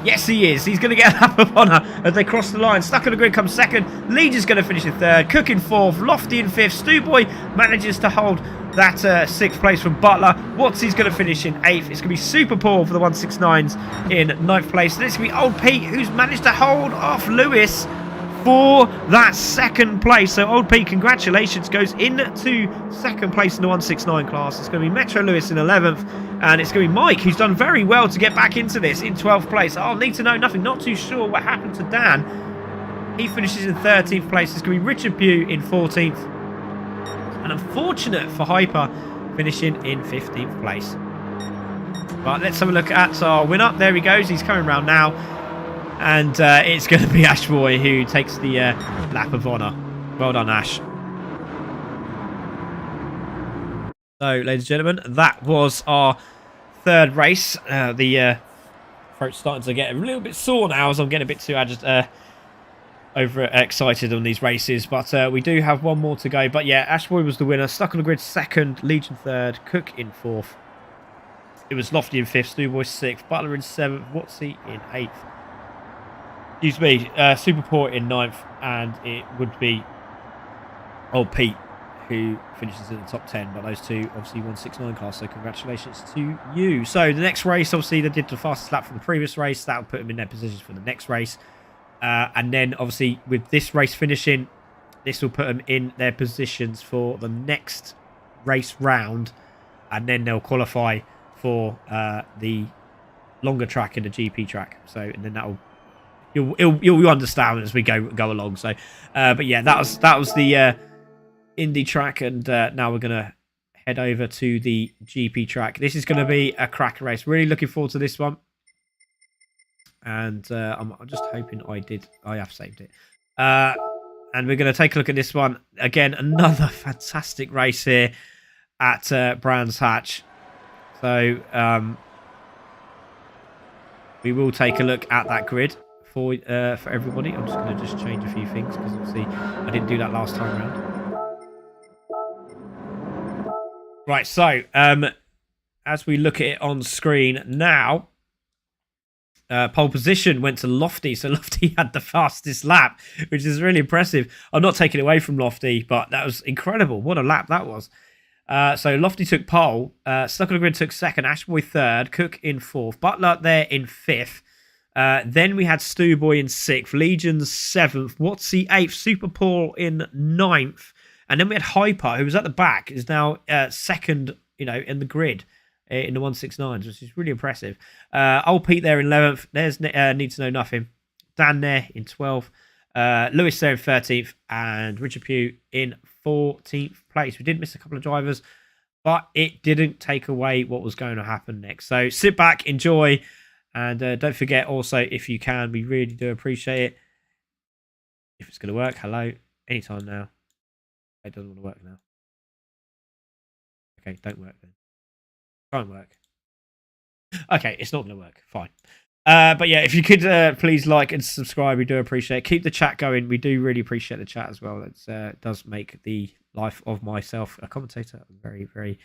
Yes, he is. He's going to get a lap of honour as they cross the line. Stuck on the grid comes 2nd, Legion's going to finish in 3rd, Cook in 4th, Lofty in 5th, Stewboy manages to hold that 6th place from Butler. Watsy's going to finish in 8th. It's going to be Super Paul for the 169s in 9th place. And it's going to be Old Pete, who's managed to hold off Lewis for that 2nd place. So Old Pete, congratulations, goes into 2nd place in the 169 class. It's going to be Metro Lewis in 11th. And it's going to be Mike, who's done very well to get back into this in 12th place. I'll need to know nothing. Not too sure what happened to Dan. He finishes in 13th place. It's going to be Richard Pugh in 14th. And unfortunate for Hyper, finishing in 15th place. Right, let's have a look at our winner. There he goes. He's coming around now. And it's going to be Ash Boy who takes the lap of honour. Well done, Ash. So, ladies and gentlemen, that was our 3rd race. The throat's starting to get a little bit sore now as I'm getting a bit too overexcited on these races, but we do have one more to go. But yeah, Ashboy was the winner, stuck on the grid 2nd, Legion 3rd, Cook in 4th. It was Lofty in 5th, Stewboy 6th, Butler in 7th, Watsy in 8th. Excuse me, Superport in 9th, and it would be Old Pete who finishes in the top 10, but those two obviously 169 class, so congratulations to you. So the next race, obviously they did the fastest lap from the previous race, that will put them in their positions for the next race. And then, obviously, with this race finishing, this will put them in their positions for the next race round. And then they'll qualify for the longer track in the GP track. So, and then that'll you'll understand as we go along. So, but yeah, that was the Indy track, and now we're gonna head over to the GP track. This is going to be a cracker race. Really looking forward to this one. And I'm just hoping I have saved it. And we're going to take a look at this one. Again, another fantastic race here at Brands Hatch. So we will take a look at that grid for everybody. I'm just going to change a few things because obviously I didn't do that last time around. Right, so as we look at it on screen now, pole position went to Lofty, so Lofty had the fastest lap, which is really impressive. I'm not taking it away from Lofty, but that was incredible. What a lap that was. So Lofty took pole, Stuck on the Grid took 2nd, Ashboy 3rd, Cook in 4th, Butler there in 5th. Then we had Stewboy in 6th, Legion's 7th, Watsy 8th, Super Paul in 9th. And then we had Hyper, who was at the back, is now 2nd, in the grid in the 169s, which is really impressive. Old Pete there in 11th. There's Need to Know Nothing. Dan there in 12th. Lewis there in 13th. And Richard Pugh in 14th place. We did miss a couple of drivers, but it didn't take away what was going to happen next. So sit back, enjoy, and don't forget also, if you can, we really do appreciate it. If it's going to work, hello, anytime now. It doesn't want to work now. Okay, don't work then. Try and work. Okay, it's not going to work. Fine. But yeah, if you could please like and subscribe, we do appreciate it. Keep the chat going. We do really appreciate the chat as well. It does make the life of myself, a commentator, very, very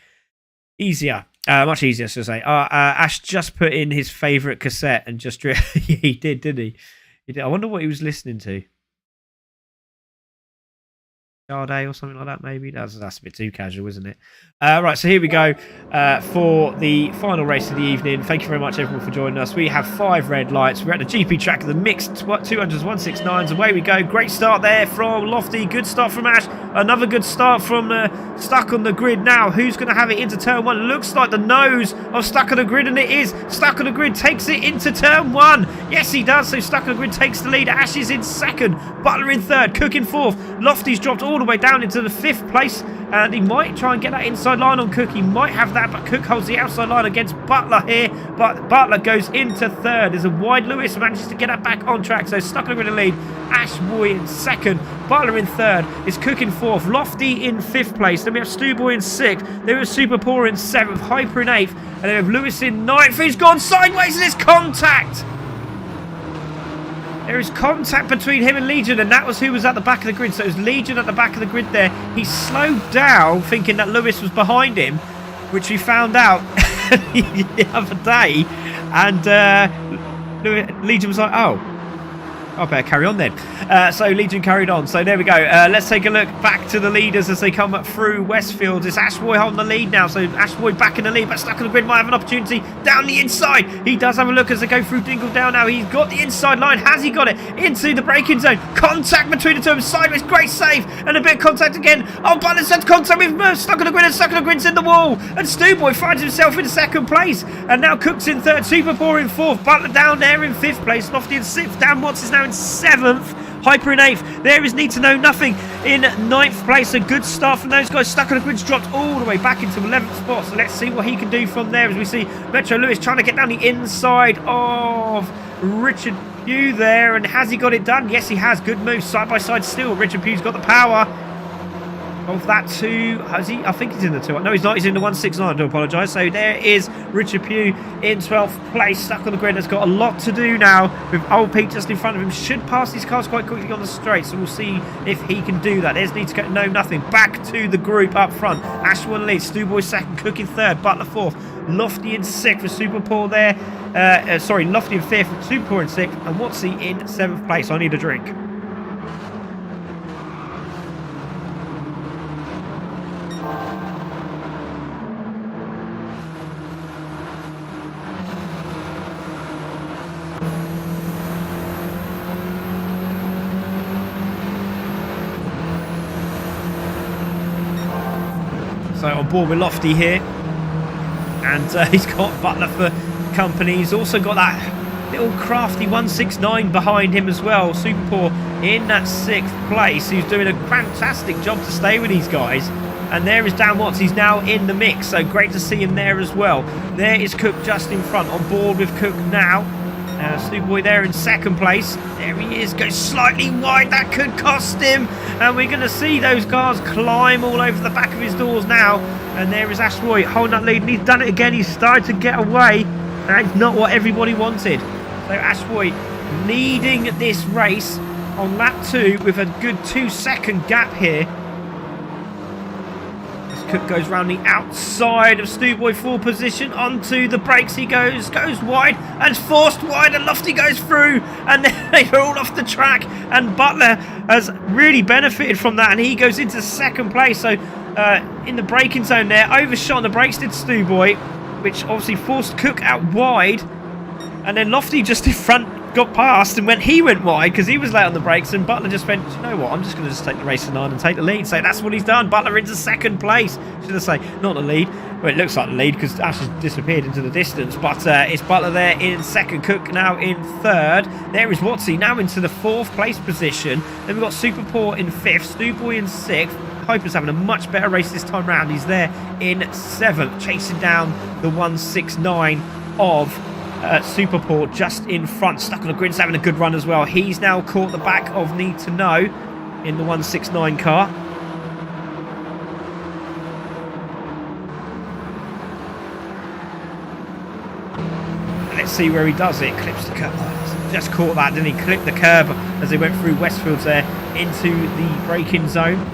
easier. Much easier, to say. Ash just put in his favourite cassette and just... he did, didn't he? He did. I wonder what he was listening to. Day or something like that, maybe. That's a bit too casual, isn't it? Right, so here we go for the final race of the evening. Thank you very much, everyone, for joining us. We have 5 red lights. We're at the GP track of the mixed 200s, 169s. Away we go. Great start there from Lofty. Good start from Ash. Another good start from Stuck on the Grid now. Who's going to have it into turn 1? Looks like the nose of Stuck on the Grid, and it is. Stuck on the Grid takes it into turn 1. Yes, he does. So Stuck on the Grid takes the lead. Ash is in second. Butler in third. Cook in fourth. Lofty's dropped all the way down into the 5th place. And he might try and get that inside line on Cook. He might have that, but Cook holds the outside line against Butler here. But Butler goes into third. There's a wide Lewis, manages to get that back on track. So Stuck on the Lead. Ash Boy in second. Butler in third. Is Cook in fourth. Lofty in 5th place. Then we have Stu Boy in 6th. Then we have Super Poor in 7th. Hyper in 8th. And then we have Lewis in 9th. He's gone sideways and it's contact. There is contact between him and Legion, and that was who was at the back of the grid. So it was Legion at the back of the grid there. He slowed down thinking that Lewis was behind him, which we found out the other day. And Legion was like, oh, I better carry on then. So Legion carried on. So there we go. Let's take a look back to the leaders as they come up through Westfield. It's Ashboy holding the lead now. So Ashboy back in the lead, but Stuck on the Grid might have an opportunity down the inside. He does have a look as they go through Dingledale now. He's got the inside line. Has he got it? Into the braking zone. Contact between the two of them. Sideways. Great save. And a bit of contact again. Oh, Butler's had contact with Stuck on the Grid, and Stuck on the Grid's in the wall. And Stu Boy finds himself in 2nd place. And now Cook's in 3rd. Super Poor in 4th. Butler down there in 5th place. Lofty in 6th. Dan Watts is now in 7th. Hyper in 8th. There is Need to Know Nothing in 9th place. A good start from those guys. Stuck on the Grid's dropped all the way back into 11th spot. So let's see what he can do from there as we see Metro Lewis trying to get down the inside of Richard Pugh there. And has he got it done? Yes, he has. Good move. Side by side still. Richard Pugh's got the power of that 2. Has he? I think he's in the 2. No, he's not. He's in the 169. I do apologise. So there is Richard Pugh in 12th place. Stuck on the Grid. Has got a lot to do now with Old Pete just in front of him. Should pass these cars quite quickly on the straight. So we'll see if he can do that. There's Need to Know Nothing. Back to the group up front. Ashwin leads. Stu Boy 2nd. Cook in 3rd. Butler 4th. Lofty in 6th with Super Poor there. Lofty in 5th with Super Poor in 6th. And Watsy in 7th place. I need a drink. So on board with Lofty here, and he's got Butler for company. He's also got that little crafty 169 behind him as well. Super Poor in that 6th place. He's doing a fantastic job to stay with these guys. And there is Dan Watts. He's now in the mix, so great to see him there as well. There is Cook just in front, on board with Cook now. Stu Boy there in 2nd place. There he is, goes slightly wide. That could cost him. And we're going to see those cars climb all over the back of his doors now. And there is Ash Boy holding that lead. And he's done it again. He's started to get away. That's not what everybody wanted. So Ash Boy leading this race on lap 2 with a good 2-second gap here. Cook goes round the outside of Stu Boy 4 position onto the brakes. He goes wide and forced wide, and Lofty goes through, and they're all off the track. And Butler has really benefited from that, and he goes into 2nd place. So in the braking zone there, overshot on the brakes did Stu Boy, which obviously forced Cook out wide. And then Lofty just in front got past, and he went wide because he was late on the brakes, and Butler just went, you know what, I'm just going to just take the race on and take the lead. So that's what he's done. Butler into 2nd place. Should I say, not the lead. Well, it looks like the lead because Ash has disappeared into the distance, but it's Butler there in 2nd, Cook now in 3rd. There is Watsy now into the 4th place position. Then we've got Super Poor in 5th, Stu Boy in 6th. Hyper's having a much better race this time round. He's there in 7th, chasing down the 169 of Super Poor just in front. Stuck on the Grid's having a good run as well. He's now caught the back of Need to Know in the 169 car. Let's see where he does it. Clips the curb. Just caught that, didn't he? Clipped the curb as they went through Westfields there into the braking zone.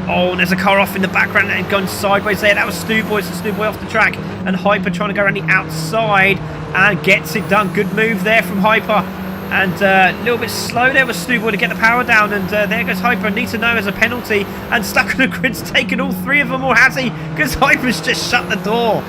Oh, and there's a car off in the background and going sideways there. That was Stu Boy, so Stu Boy off the track. And Hyper trying to go around the outside and gets it done. Good move there from Hyper. And a little bit slow there with Stu Boy to get the power down. And there goes Hyper. Need to Know as a penalty. And Stuck on the Grid's taken all 3 of them, or has he? Because Hyper's just shut the door.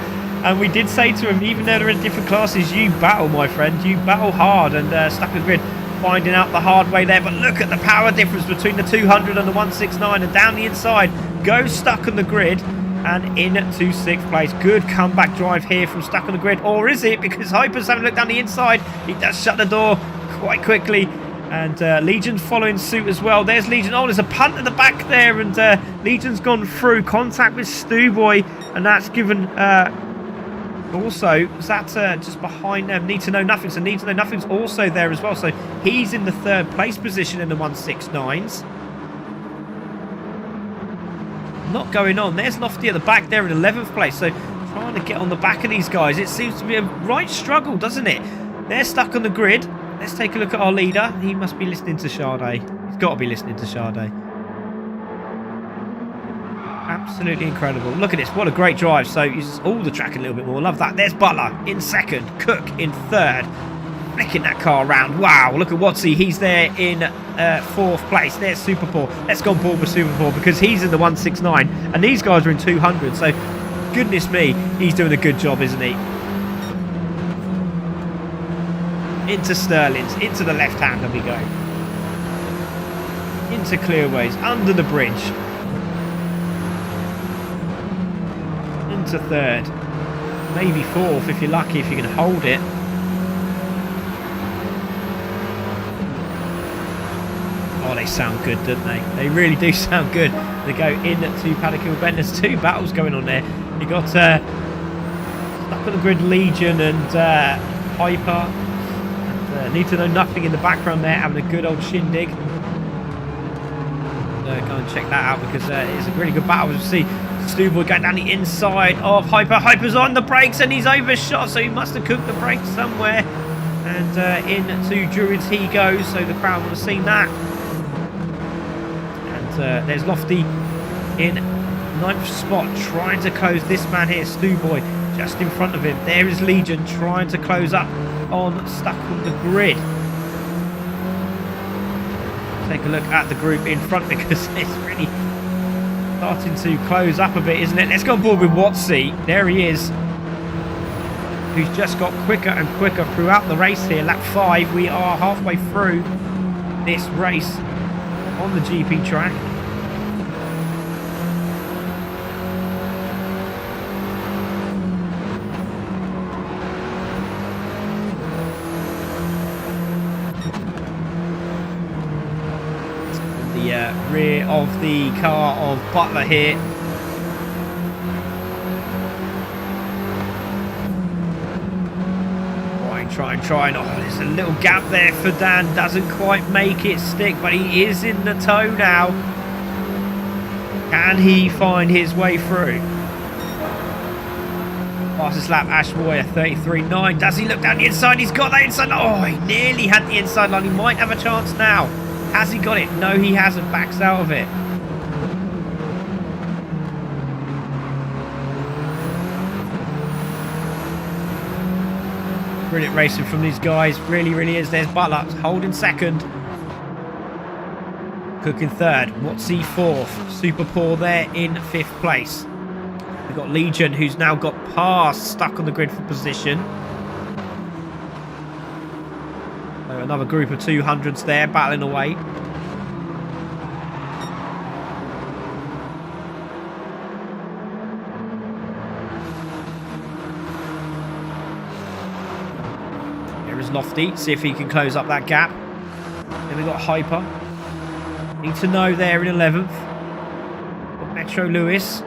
And we did say to him, even though they're in different classes, you battle, my friend. You battle hard. And Stuck on the Grid finding out the hard way there. But look at the power difference between the 200 and the 169. And down the inside goes Stuck on the Grid. And into 6th place. Good comeback drive here from Stuck on the Grid. Or is it? Because Hyper's having a look down the inside. He does shut the door quite quickly. And Legion's following suit as well. There's Legion. Oh, there's a punt at the back there. And Legion's gone through. Contact with Stu Boy. And that's given... also, is that just behind them? Need to Know Nothing. So Need to Know Nothing's also there as well. So he's in the 3rd place position in the 169s. Not going on. There's Lofty at the back there in 11th place. So trying to get on the back of these guys. It seems to be a right struggle, doesn't it? They're Stuck on the Grid. Let's take a look at our leader. He must be listening to Sade. He's got to be listening to Sade. Absolutely incredible. Look at this. What a great drive. So uses all the track a little bit more. Love that. There's Butler in 2nd. Cook in 3rd. Flicking that car around. Wow. Look at Watsy. He's there in 4th place. There's Super Paul. Let's go on board with Super Paul because he's in the 169 and these guys are in 200. So goodness me, he's doing a good job, isn't he? Into Sterling's. Into the left-hander we go. Into Clearways. Under the bridge. Into 3rd. Maybe 4th if you're lucky, if you can hold it. Oh, they sound good, don't they? They really do sound good. They go into Paddock Hill Bend. There's 2 battles going on there. You got Stuck on the Grid Legion and Hyper. And, Need to Know Nothing in the background there, having a good old shindig. Go and check that out because it's a really good battle. We'll see Stu Boy going down the inside of Hyper. Hyper's on the brakes and he's overshot, so he must have cooked the brakes somewhere. And into Druids he goes, so the crowd would have seen that. There's Lofty in 9th spot, trying to close this man here, Stu Boy, just in front of him. There is Legion trying to close up on Stuck on the Grid. Take a look at the group in front because it's really starting to close up a bit, isn't it? Let's go on board with Watsy. There he is, who's just got quicker and quicker throughout the race here. Lap 5, we are halfway through this race on the GP track. The rear of the car of Butler here. Trying. Oh, there's a little gap there for Dan. Doesn't quite make it stick, but he is in the tow now. Can he find his way through? Fastest lap, Ash Warrior, 33.9. Does he look down the inside? He's got that inside. Oh, he nearly had the inside line. He might have a chance now. Has he got it? No, he hasn't. Backs out of it. Brilliant racing from these guys. Really is. There's Butler holding 2nd. Cook in 3rd. Watsy 4th. Super Paul there in 5th place. We've got Legion, who's now got past Stuck on the Grid for position. So another group of 200s there battling away. Lofty, see if he can close up that gap. Then we've got Hyper. Need to Know there in 11th. Got Metro Lewis.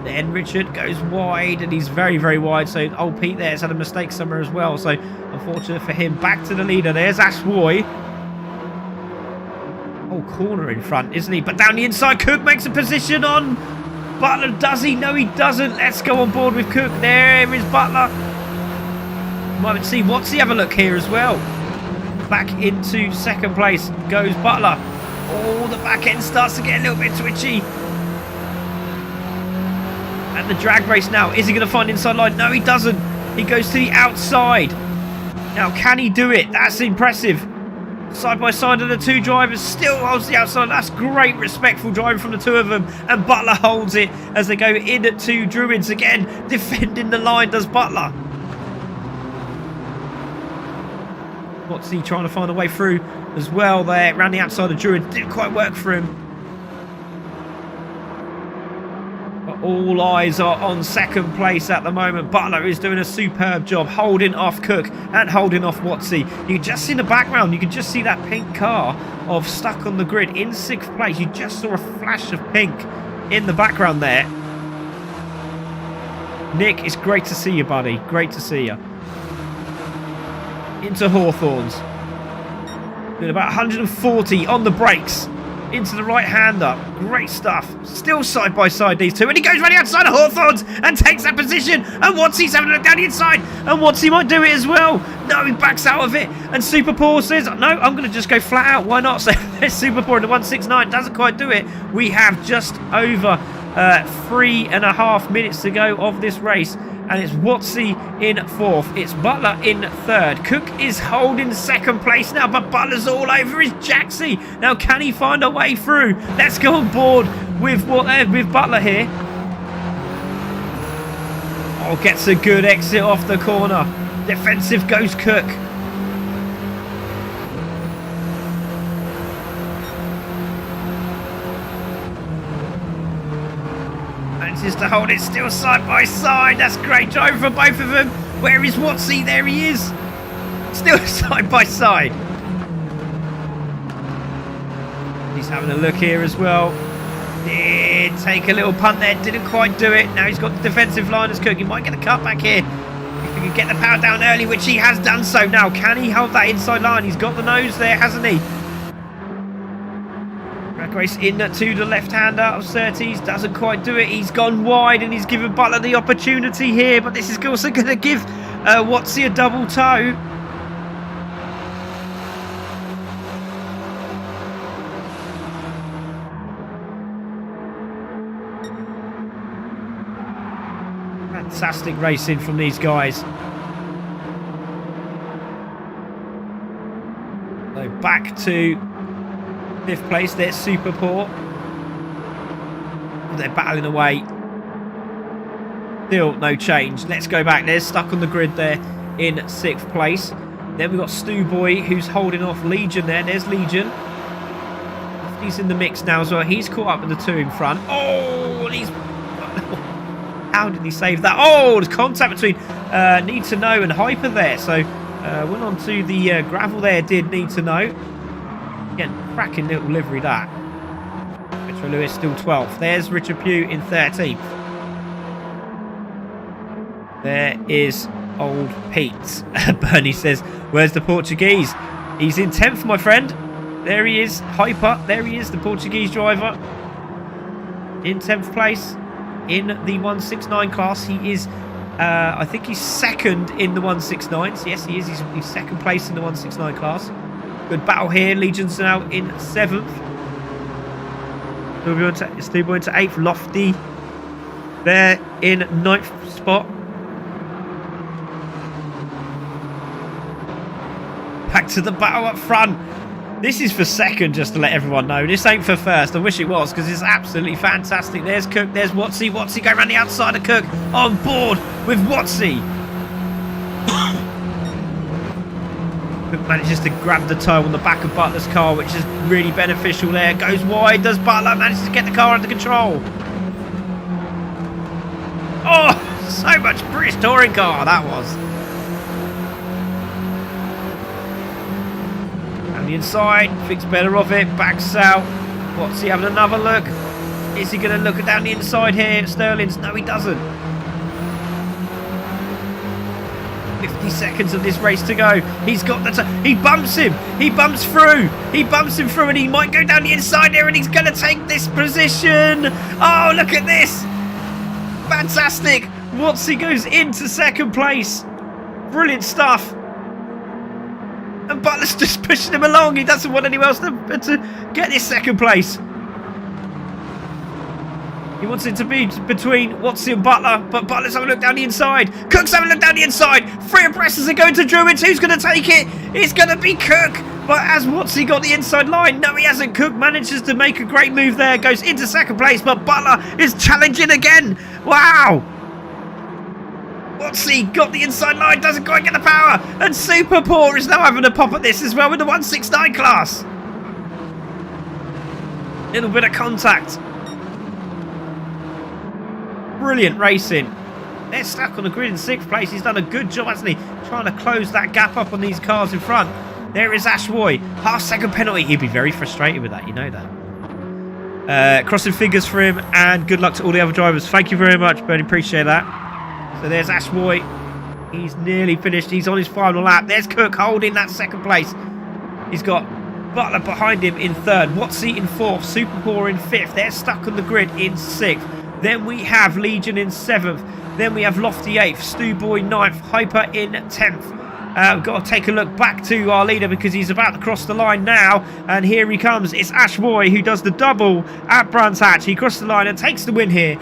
Then Richard goes wide, and he's very wide. So old Pete there has had a mistake somewhere as well. So unfortunate for him. Back to the leader. There's Ash Roy. Oh, corner in front, isn't he? But down the inside, Cook makes a position on Butler. Does he? No, he doesn't. Let's go on board with Cook. There is Butler. Might see Watsy have a look here as well. Back into 2nd place goes Butler. Oh, the back end starts to get a little bit twitchy. And the drag race now. Is he going to find inside line? No, he doesn't. He goes to the outside. Now, can he do it? That's impressive. Side by side of the 2 drivers, still holds the outside. That's great, respectful driving from the 2 of them. And Butler holds it as they go in at 2 Druids again. Defending the line does Butler. What's he trying to find a way through as well there around the outside of Druid? Didn't quite work for him. But all eyes are on second place at the moment. Butler is doing a superb job holding off Cook and holding off Watsy. You can just see in the background, you can just see that pink car of stuck on the grid in 6th place. You just saw a flash of pink in the background there. Nick, it's great to see you, buddy. Great to see you. Into Hawthorns. Doing about 140 on the brakes. Into the right-hander. Great stuff. Still side by side, these two. And he goes right outside of Hawthorns and takes that position. And Watsy's having a look down the inside. And Watsy might do it as well. No, he backs out of it. And Super Paul says, no, I'm going to just go flat out. Why not? So there's Super Paul in the 169. Doesn't quite do it. We have just over 3.5 minutes to go of this race. And it's Watsy in 4th. It's Butler in 3rd. Cook is holding 2nd place now, but Butler's all over his Jaxie. Now, can he find a way through? Let's go on board with Butler here. Oh, gets a good exit off the corner. Defensive goes Cook. Manages to hold it still side by side. That's great driving for both of them. Where is Watsy? There he is. Still side by side. He's having a look here as well. Did take a little punt there. Didn't quite do it. Now he's got the defensive line as Cook. He might get a cut back here. If he can get the power down early, which he has done so. Now, can he hold that inside line? He's got the nose there, hasn't he? Race in to the left-hander of Surtees, doesn't quite do it. He's gone wide and he's given Butler the opportunity here, but this is also going to give Watsy a double toe. Fantastic racing from these guys. So back to 5th place, there's Super Paul. They're battling away. Still no change. Let's go back. They're stuck on the grid there in 6th place. Then we've got Stu Boy who's holding off Legion there. There's Legion. He's in the mix now as well. He's caught up with the 2 in front. Oh, and he's... How did he save that? Oh, there's contact between Need to Know and Hyper there. So went on to the gravel there, did Need to Know. Again, cracking little livery that. Richard Lewis still 12th. There's Richard Pugh in 13th. There is old Pete. Bernie says, where's the Portuguese? He's in 10th, my friend. There he is. Hyper. There he is, the Portuguese driver. In 10th place in the 169 class. He is, I think he's 2nd in the 169s. Yes, he is. He's 2nd place in the 169 class. Good battle here. Legion's now in 7th. Still going to 8th. Lofty there in 9th spot. Back to the battle up front. This is for 2nd, just to let everyone know. This ain't for 1st. I wish it was, because it's absolutely fantastic. There's Cook. There's Watsy. Watsy going around the outside of Cook. On board with Watsy. Cook manages to grab the toe on the back of Butler's car, which is really beneficial there. Goes wide. Does Butler manages to get the car under control? Oh, so much British touring car that was. Down the inside. Thinks better of it. Backs out. What's he having another look? Is he going to look down the inside here at Sterling's? No, he doesn't. 50 seconds of this race to go. He's got the... He bumps him. He bumps through. He bumps him through and he might go down the inside there and he's going to take this position. Oh, look at this. Fantastic. Watsy goes into 2nd place. Brilliant stuff. And Butler's just pushing him along. He doesn't want anyone else to get this 2nd place. He wants it to be between Watsy and Butler, but Butler's having a look down the inside. Cook's having a look down the inside. 3 abreast are going to Druids. Who's going to take it? It's going to be Cook. But has Watsy got the inside line? No, he hasn't. Cook manages to make a great move there. Goes into 2nd place, but Butler is challenging again. Wow. What's he got the inside line? Doesn't quite get the power. And Super Poor is now having a pop at this as well with the 169 class. Little bit of contact. Brilliant racing. They're stuck on the grid in 6th place. He's done a good job, hasn't he? Trying to close that gap up on these cars in front. There is Ashwoy. Half-second penalty. He'd be very frustrated with that. You know that. Crossing fingers for him. And good luck to all the other drivers. Thank you very much, Bernie. Appreciate that. So there's Ashwoy. He's nearly finished. He's on his final lap. There's Cook holding that 2nd place. He's got Butler behind him in 3rd. Watsy in 4th. Super Poor in 5th. They're stuck on the grid in 6th. Then we have Legion in 7th. Then we have Lofty 8th. Stu Boy 9th. Hyper in 10th. We've got to take a look back to our leader because he's about to cross the line now. And here he comes. It's Ashwoy who does the double at Brands Hatch. He crosses the line and takes the win here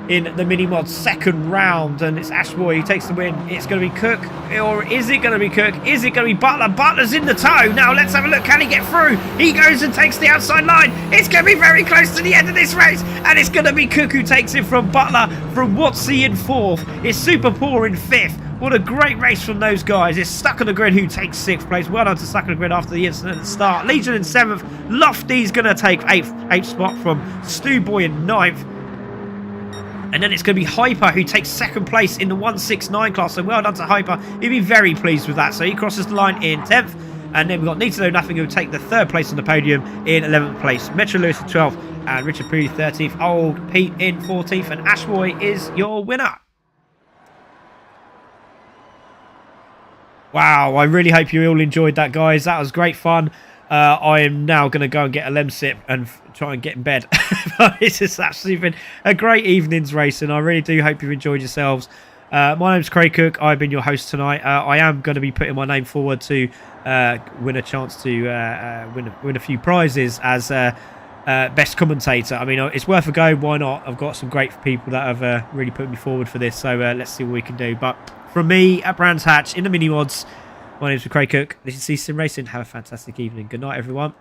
in the Minimods 2nd round. And it's Ashwoy who takes the win. It's going to be Cook. Or is it going to be Cook? Is it going to be Butler? Butler's in the tow. Now let's have a look. Can he get through? He goes and takes the outside line. It's going to be very close to the end of this race. And it's going to be Cook who takes it from Butler, from Watsy in 4th. It's Super Poor in 5th. What a great race from those guys. It's Stuck on the Grid who takes 6th place. Well done to Stuck on the Grid after the incident at the start. Legion in 7th. Lofty's going to take 8th spot from Stu Boy in 9th. And then it's going to be Hyper who takes 2nd place in the 169 class. So well done to Hyper. He'll be very pleased with that. So he crosses the line in 10th. And then we've got Need to Know Nothing who will take the 3rd place on the podium in 11th place. Metro Lewis in 12th. And Richard Pugh 13th. Old Pete in 14th. And Ashwoy is your winner. Wow, I really hope you all enjoyed that, guys. That was great fun. I am now going to go and get a Lemsip and try and get in bed. This has actually been a great evening's race, and I really do hope you've enjoyed yourselves. My name's Craig Cook. I've been your host tonight. I am going to be putting my name forward to win a chance to win a few prizes as best commentator. I mean, it's worth a go. Why not? I've got some great people that have really put me forward for this, so let's see what we can do. But from me at Brands Hatch in the Minimods, my name's Craig Cook. This is CC Sim Racing. Have a fantastic evening. Good night, everyone.